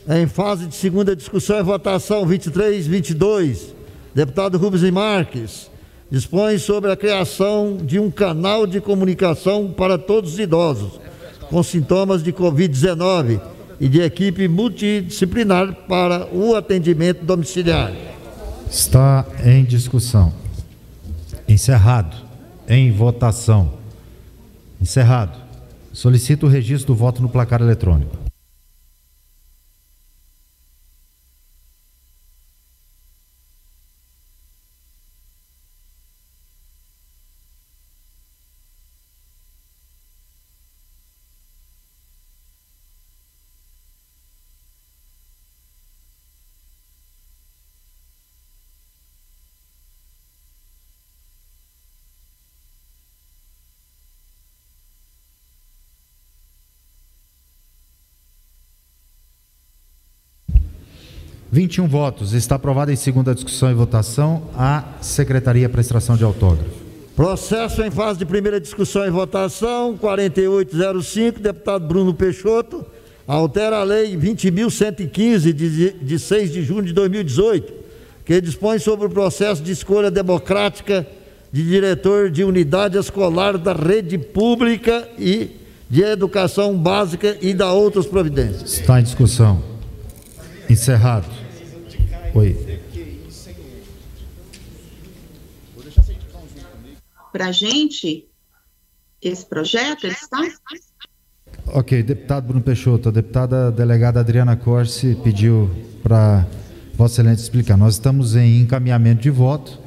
em fase de segunda discussão e votação, 2322. Deputado Rubens Marques dispõe sobre a criação de um canal de comunicação para todos os idosos com sintomas de Covid-19 e de equipe multidisciplinar para o atendimento domiciliar. Está em discussão. Encerrado. Em votação. Encerrado. Solicito o registro do voto no placar eletrônico. – 21 votos. Está aprovada em segunda discussão e votação a Secretaria para Extração de Autógrafo. Processo em fase de primeira discussão e votação, 4805, deputado Bruno Peixoto, altera a lei 20.115 de 6 de junho de 2018, que dispõe sobre o processo de escolha democrática de diretor de unidade escolar da rede pública e de educação básica e da outras providências. Está em discussão. Encerrado. Oi. Para a gente, esse projeto, ele está... Ok, deputado Bruno Peixoto, a deputada delegada Adriana Corsi pediu para Vossa Excelência explicar. Nós estamos em encaminhamento de voto,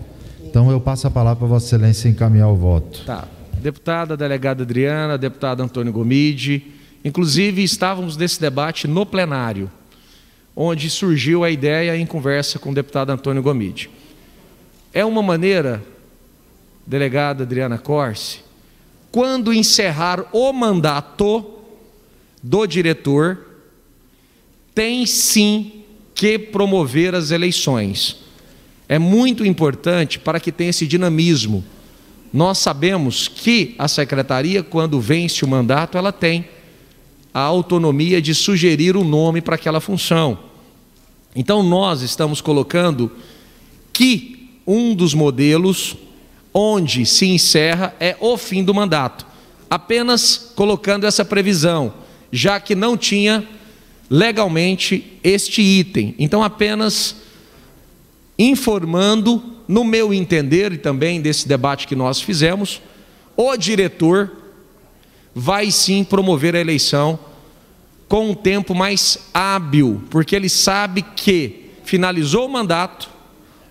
então eu passo a palavra para Vossa Excelência encaminhar o voto. Tá. Deputada delegada Adriana, deputado Antônio Gomide, inclusive estávamos nesse debate no plenário, onde surgiu a ideia em conversa com o deputado Antônio Gomide. É uma maneira, delegada Adriana Corsi, quando encerrar o mandato do diretor, tem sim que promover as eleições. É muito importante para que tenha esse dinamismo. Nós sabemos que a secretaria, quando vence o mandato, ela tem a autonomia de sugerir um nome para aquela função. Então nós estamos colocando que um dos modelos onde se encerra é o fim do mandato, apenas colocando essa previsão, já que não tinha legalmente este item. Então apenas informando, no meu entender e também desse debate que nós fizemos, o diretor vai sim promover a eleição com um tempo mais hábil, porque ele sabe que finalizou o mandato,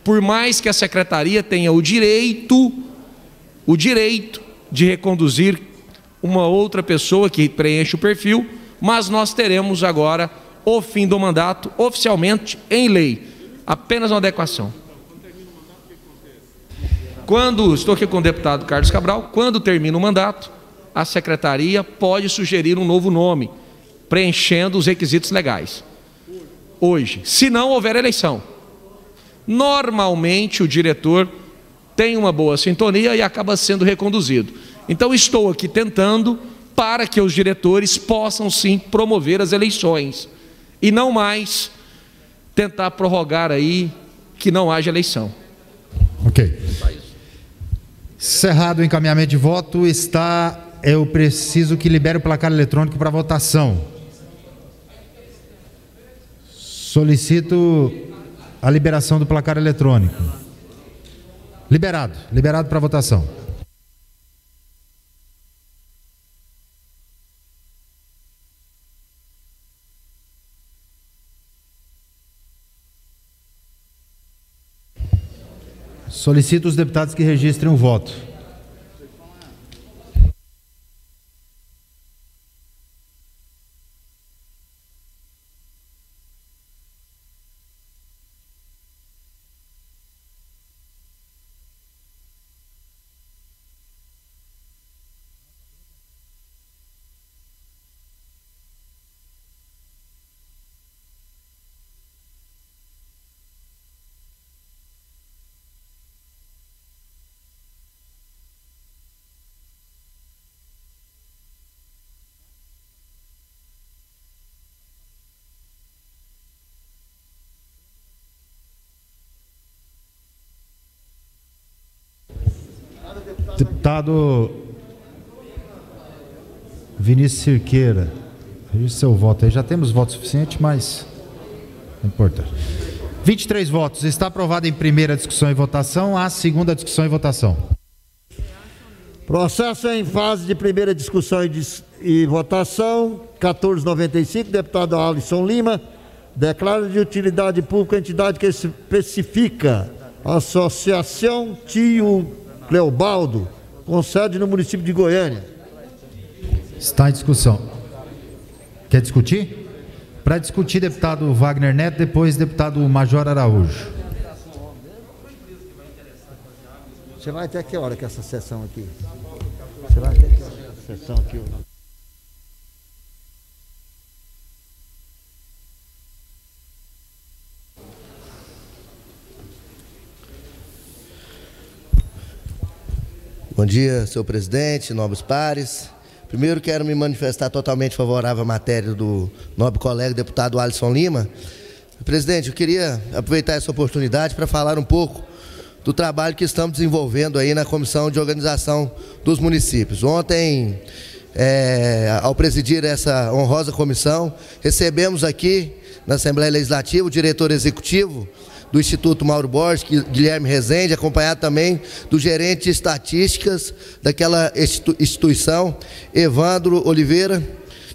por mais que a secretaria tenha o direito de reconduzir uma outra pessoa que preenche o perfil, mas nós teremos agora o fim do mandato oficialmente em lei, apenas uma adequação. Estou aqui com o deputado Carlos Cabral, quando termina o mandato, a secretaria pode sugerir um novo nome, preenchendo os requisitos legais. Hoje, se não houver eleição, normalmente o diretor tem uma boa sintonia e acaba sendo reconduzido. Então estou aqui tentando para que os diretores possam sim promover as eleições e não mais tentar prorrogar aí que não haja eleição. Ok. Encerrado o encaminhamento de voto, eu preciso que libere o placar eletrônico para votação. Solicito a liberação do placar eletrônico. Liberado para votação. Solicito os deputados que registrem o voto. Deputado Vinícius Cirqueira, registre seu voto aí. Já temos voto suficiente, mas é importante. 23 votos. Está aprovado em primeira discussão e votação. A segunda discussão e votação. Processo em fase de primeira discussão e votação. 1495, deputado Alisson Lima. Declara de utilidade pública a entidade que especifica Associação Tio Cleobaldo, com sede no município de Goiânia. Está em discussão. Quer discutir? Para discutir, deputado Wagner Neto, depois deputado Major Araújo. Você vai até que hora que essa sessão aqui? Você vai até que hora essa sessão aqui? Bom dia, senhor presidente, nobres pares. Primeiro quero me manifestar totalmente favorável à matéria do nobre colega deputado Alisson Lima. Presidente, eu queria aproveitar essa oportunidade para falar um pouco do trabalho que estamos desenvolvendo aí na Comissão de Organização dos Municípios. Ontem, ao presidir essa honrosa comissão, recebemos aqui na Assembleia Legislativa o diretor executivo do Instituto Mauro Borges, Guilherme Rezende, acompanhado também do gerente de estatísticas daquela instituição, Evandro Oliveira,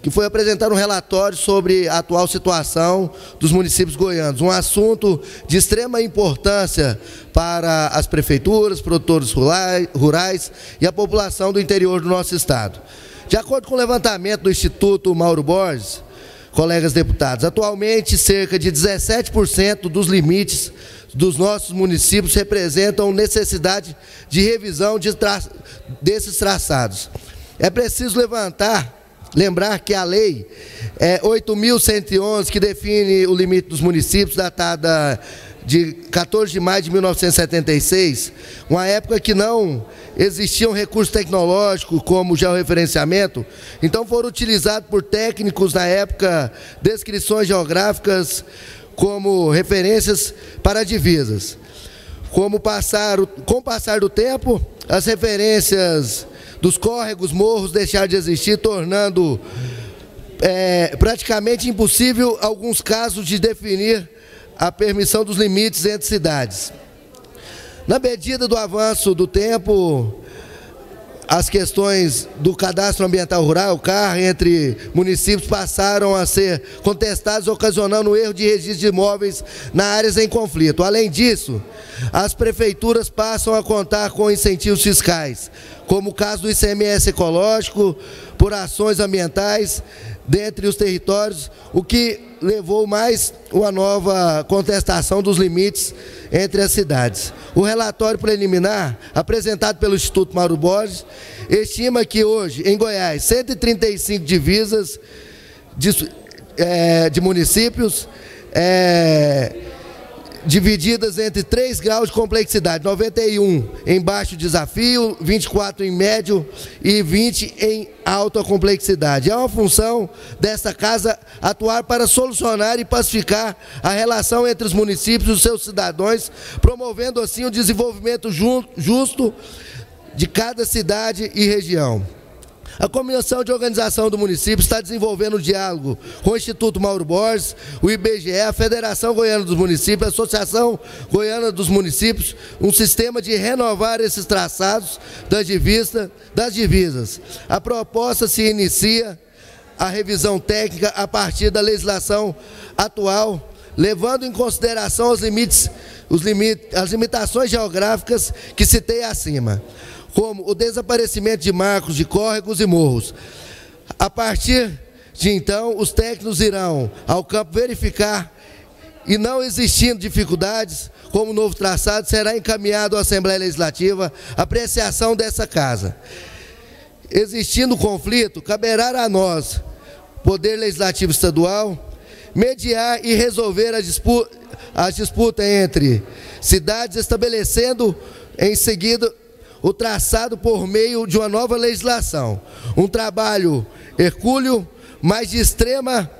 que foi apresentar um relatório sobre a atual situação dos municípios goianos, um assunto de extrema importância para as prefeituras, produtores rurais e a população do interior do nosso estado. De acordo com o levantamento do Instituto Mauro Borges, colegas deputados, atualmente cerca de 17% dos limites dos nossos municípios representam necessidade de revisão desses traçados. É preciso lembrar que a lei 8.111, que define o limite dos municípios, datada de 14 de maio de 1976, uma época que não existia um recurso tecnológico como o georreferenciamento, então foram utilizados por técnicos na época descrições geográficas como referências para divisas. Com o passar do tempo, as referências dos córregos, morros deixaram de existir, tornando praticamente impossível, em alguns casos, de definir a permissão dos limites entre cidades. Na medida do avanço do tempo, as questões do cadastro ambiental rural, o CAR, entre municípios passaram a ser contestadas, ocasionando erro de registro de imóveis nas áreas em conflito. Além disso, as prefeituras passam a contar com incentivos fiscais, como o caso do ICMS ecológico, por ações ambientais, dentre os territórios, o que levou mais uma nova contestação dos limites entre as cidades. O relatório preliminar, apresentado pelo Instituto Mauro Borges, estima que hoje, em Goiás, 135 divisas de municípios, divididas entre 3 graus de complexidade, 91 em baixo desafio, 24 em médio e 20 em alta complexidade. É uma função desta casa atuar para solucionar e pacificar a relação entre os municípios e os seus cidadãos, promovendo assim o desenvolvimento justo de cada cidade e região. A Comissão de Organização do Município está desenvolvendo um diálogo com o Instituto Mauro Borges, o IBGE, a Federação Goiana dos Municípios, a Associação Goiana dos Municípios, um sistema de renovar esses traçados das divisas. A proposta se inicia a revisão técnica a partir da legislação atual, levando em consideração as limitações geográficas que citei acima, como o desaparecimento de marcos de córregos e morros. A partir de então, os técnicos irão ao campo verificar e, não existindo dificuldades, como o novo traçado, será encaminhado à Assembleia Legislativa a apreciação dessa casa. Existindo conflito, caberá a nós, Poder Legislativo Estadual, mediar e resolver a disputa entre cidades, estabelecendo em seguida o traçado por meio de uma nova legislação. Um trabalho hercúleo, mas de extrema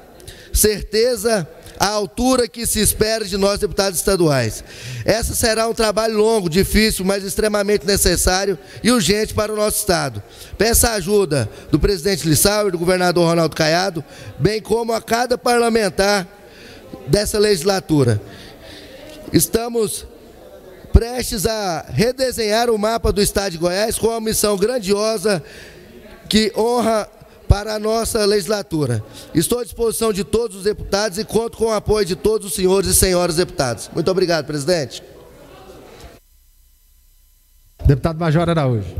certeza, à altura que se espera de nós, deputados estaduais. Essa será um trabalho longo, difícil, mas extremamente necessário e urgente para o nosso Estado. Peço a ajuda do presidente Lissauer, do governador Ronaldo Caiado, bem como a cada parlamentar dessa legislatura. Estamos prestes a redesenhar o mapa do Estado de Goiás com uma missão grandiosa que honra para a nossa legislatura. Estou à disposição de todos os deputados e conto com o apoio de todos os senhores e senhoras deputados. Muito obrigado, presidente. Deputado Major Araújo.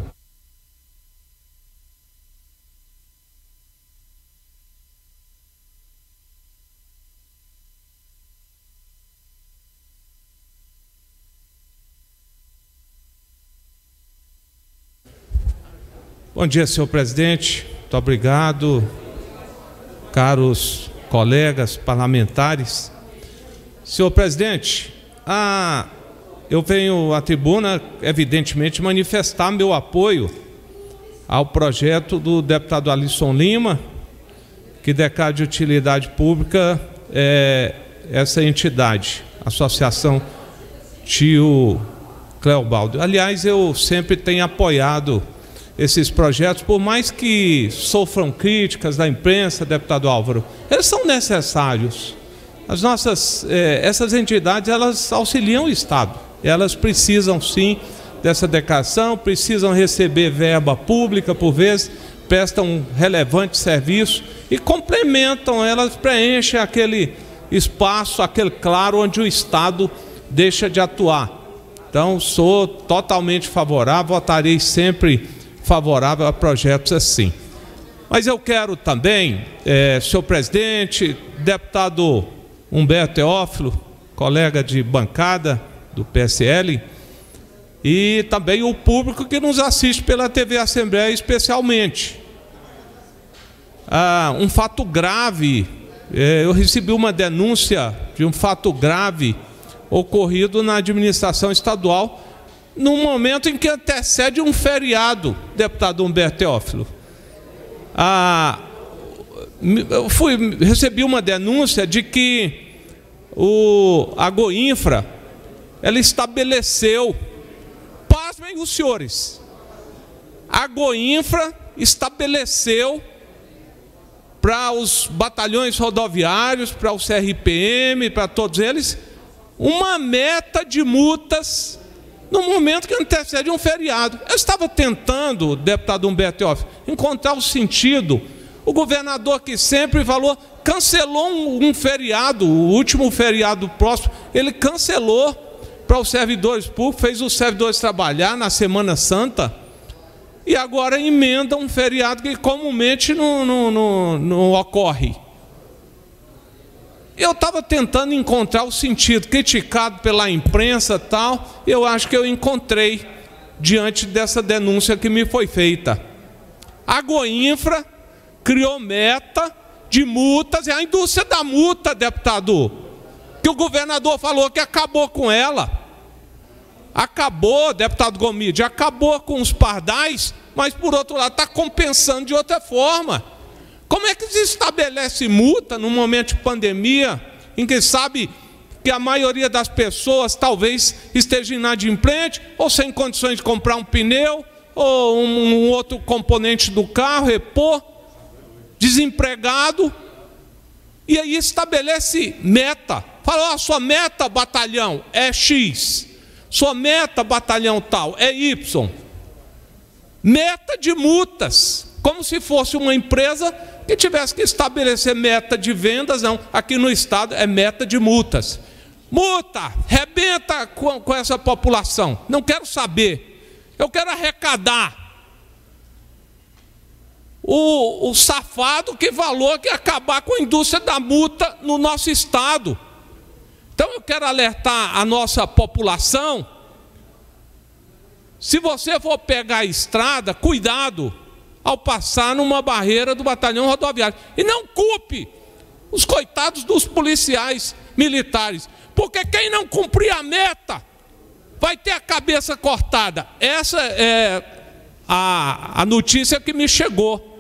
Bom dia, senhor presidente. Muito obrigado, caros colegas parlamentares. Senhor presidente, eu venho à tribuna, evidentemente, manifestar meu apoio ao projeto do deputado Alisson Lima, que declara de utilidade pública essa entidade, Associação Tio Cleobaldo. Aliás, eu sempre tenho apoiado esses projetos, por mais que sofram críticas da imprensa, deputado Álvaro, eles são necessários. Essas entidades, elas auxiliam o Estado, elas precisam sim dessa declaração, precisam receber verba pública por vezes, prestam um relevante serviço e complementam, elas preenchem aquele espaço, aquele claro onde o Estado deixa de atuar. Então, sou totalmente favorável, votarei sempre favorável a projetos assim. Mas eu quero também, senhor presidente, deputado Humberto Teófilo, colega de bancada do PSL, e também o público que nos assiste pela TV Assembleia especialmente. Um fato grave, eu recebi uma denúncia de um fato grave ocorrido na administração estadual, num momento em que antecede um feriado, deputado Humberto Teófilo. Recebi uma denúncia de que a Goinfra, ela estabeleceu, pasmem os senhores, a Goinfra estabeleceu para os batalhões rodoviários, para o CRPM, para todos eles, uma meta de multas no momento que antecede um feriado. Eu estava tentando, deputado Humberto Teófilo, encontrar o sentido. O governador, que sempre falou, cancelou um feriado, o último feriado próximo, ele cancelou para os servidores públicos, fez os servidores trabalhar na Semana Santa, e agora emenda um feriado que comumente não ocorre. Eu estava tentando encontrar o sentido, criticado pela imprensa e tal, eu acho que eu encontrei diante dessa denúncia que me foi feita. A Goinfra criou meta de multas, é a indústria da multa, deputado, que o governador falou que acabou com ela. Acabou, deputado Gomide, acabou com os pardais, mas por outro lado está compensando de outra forma. Como é que se estabelece multa num momento de pandemia, em que sabe que a maioria das pessoas talvez esteja inadimplente, ou sem condições de comprar um pneu, ou um outro componente do carro, repor, desempregado, e aí estabelece meta. Fala, ó, sua meta, batalhão, é X, sua meta, batalhão tal, é Y. Meta de multas, como se fosse uma empresa que tivesse que estabelecer meta de vendas. Não, aqui no estado é meta de multas. Multa, rebenta com essa população, não quero saber, eu quero arrecadar. O safado que falou que ia acabar com a indústria da multa no nosso estado. Então eu quero alertar a nossa população, se você for pegar a estrada, cuidado ao passar numa barreira do batalhão rodoviário. E não culpe os coitados dos policiais militares, porque quem não cumprir a meta vai ter a cabeça cortada. Essa é a notícia que me chegou.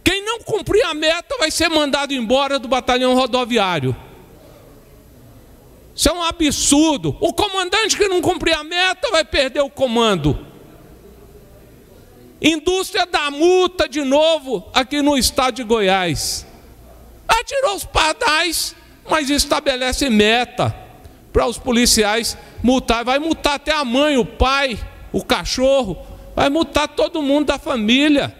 Quem não cumprir a meta vai ser mandado embora do batalhão rodoviário. Isso é um absurdo. O comandante que não cumprir a meta vai perder o comando. Indústria da multa de novo aqui no estado de Goiás. Atirou os pardais, mas estabelece meta para os policiais multar. Vai multar até a mãe, o pai, o cachorro. Vai multar todo mundo da família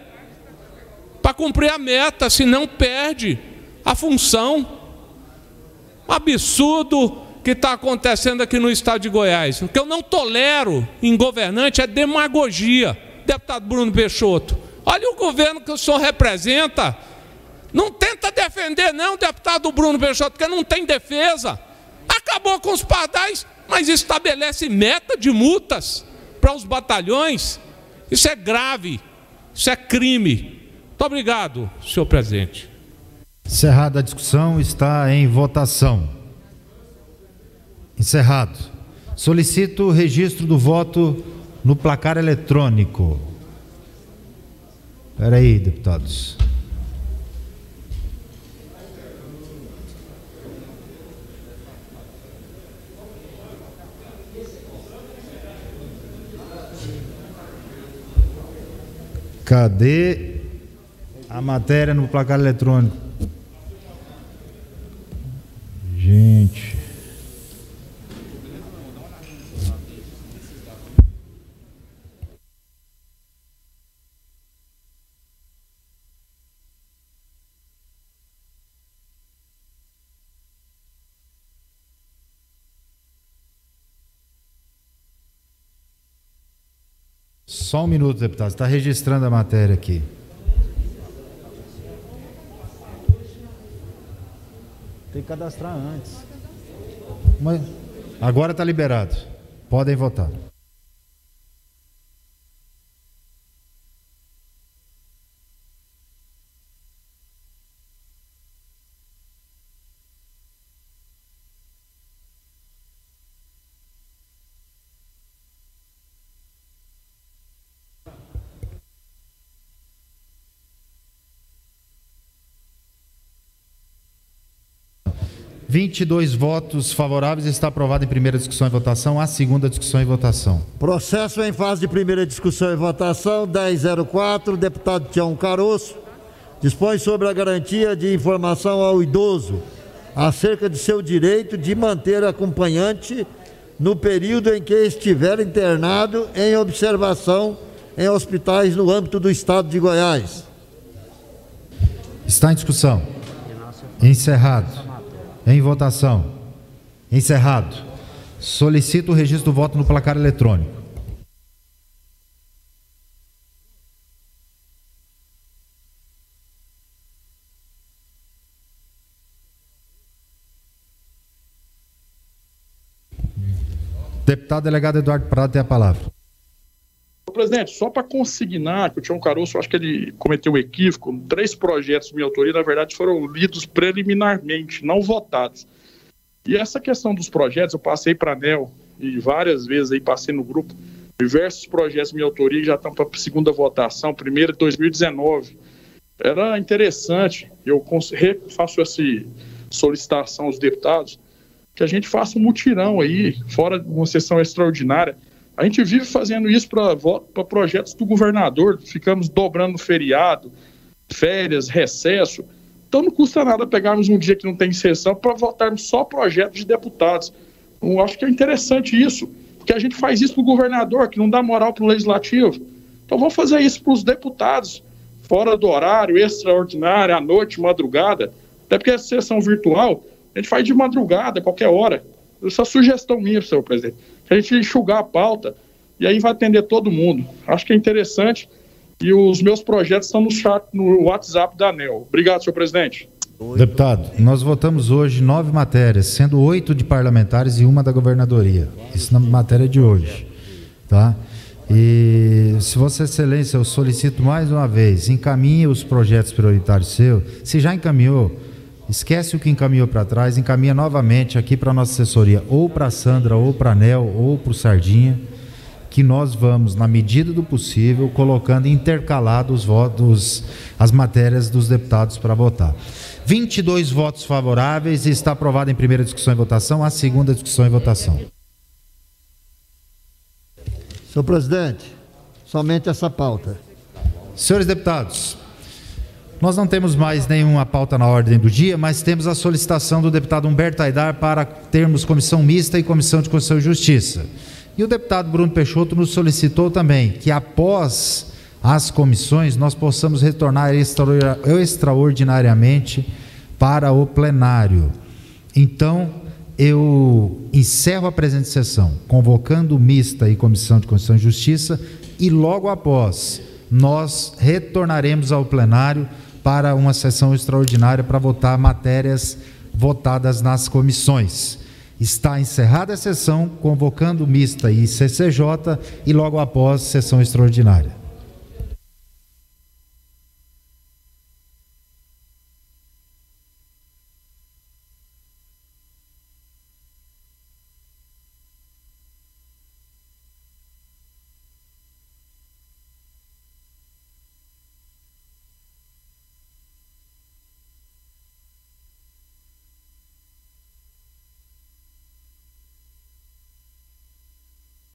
para cumprir a meta, senão perde a função. Um absurdo que está acontecendo aqui no estado de Goiás. O que eu não tolero em governante é demagogia. Deputado Bruno Peixoto, olha o governo que o senhor representa. Não tenta defender não, deputado Bruno Peixoto, porque não tem defesa. Acabou com os pardais, mas estabelece meta de multas para os batalhões. Isso é grave, isso é crime. Muito obrigado, senhor presidente. Encerrada a discussão, está em votação. Encerrado. Solicito o registro do voto no placar eletrônico. Espera aí, deputados. Cadê a matéria no placar eletrônico? Gente. Só um minuto, deputado. Está registrando a matéria aqui. Tem que cadastrar antes. Mas agora está liberado. Podem votar. (22 votos favoráveis). Está aprovado em primeira discussão e votação. A segunda discussão e votação. Processo em fase de primeira discussão e votação. 1004, deputado Tião Caroço, dispõe sobre a garantia de informação ao idoso acerca de seu direito de manter acompanhante no período em que estiver internado em observação em hospitais no âmbito do Estado de Goiás. Está em discussão. Encerrado. Em votação. Encerrado. Solicito o registro do voto no placar eletrônico. Deputado delegado Eduardo Prado tem a palavra. Presidente, só para consignar que o Tião Caroço, acho que ele cometeu um equívoco, 3 projetos de minha autoria, na verdade, foram lidos preliminarmente, não votados. E essa questão dos projetos, eu passei para a ANEEL e várias vezes aí passei no grupo, diversos projetos de minha autoria já estão para a segunda votação, primeira de 2019. Era interessante, eu faço essa solicitação aos deputados, que a gente faça um mutirão aí, fora de uma sessão extraordinária. A gente vive fazendo isso para projetos do governador, ficamos dobrando feriado, férias, recesso. Então não custa nada pegarmos um dia que não tem sessão para votarmos só projetos de deputados. Eu acho que é interessante isso, porque a gente faz isso para o governador, que não dá moral para o legislativo. Então vamos fazer isso para os deputados, fora do horário, extraordinário, à noite, madrugada, até porque a sessão virtual a gente faz de madrugada, qualquer hora. Essa sugestão minha, senhor presidente, que a gente enxugar a pauta e aí vai atender todo mundo. Acho que é interessante e os meus projetos estão no chat, no WhatsApp da ANEEL. Obrigado, senhor presidente. Deputado, nós votamos hoje 9 matérias, sendo 8 de parlamentares e 1 da governadoria. Isso na matéria de hoje, tá? E se Vossa Excelência, eu solicito mais uma vez, encaminhe os projetos prioritários seus. Se já encaminhou, esquece o que encaminhou para trás, encaminha novamente aqui para a nossa assessoria, ou para a Sandra, ou para a Nel, ou para o Sardinha, que nós vamos, na medida do possível, colocando intercalados os votos, as matérias dos deputados para votar. 22 votos favoráveis e está aprovado em primeira discussão e votação, a segunda discussão e votação. Senhor presidente, somente essa pauta. Senhores deputados, nós não temos mais nenhuma pauta na ordem do dia, mas temos a solicitação do deputado Humberto Aidar para termos comissão mista e comissão de Constituição e Justiça. E o deputado Bruno Peixoto nos solicitou também que após as comissões nós possamos retornar extraordinariamente para o plenário. Então, eu encerro a presente sessão, convocando mista e comissão de Constituição e Justiça e logo após nós retornaremos ao plenário para uma sessão extraordinária para votar matérias votadas nas comissões. Está encerrada a sessão, convocando mista e CCJ e logo após sessão extraordinária.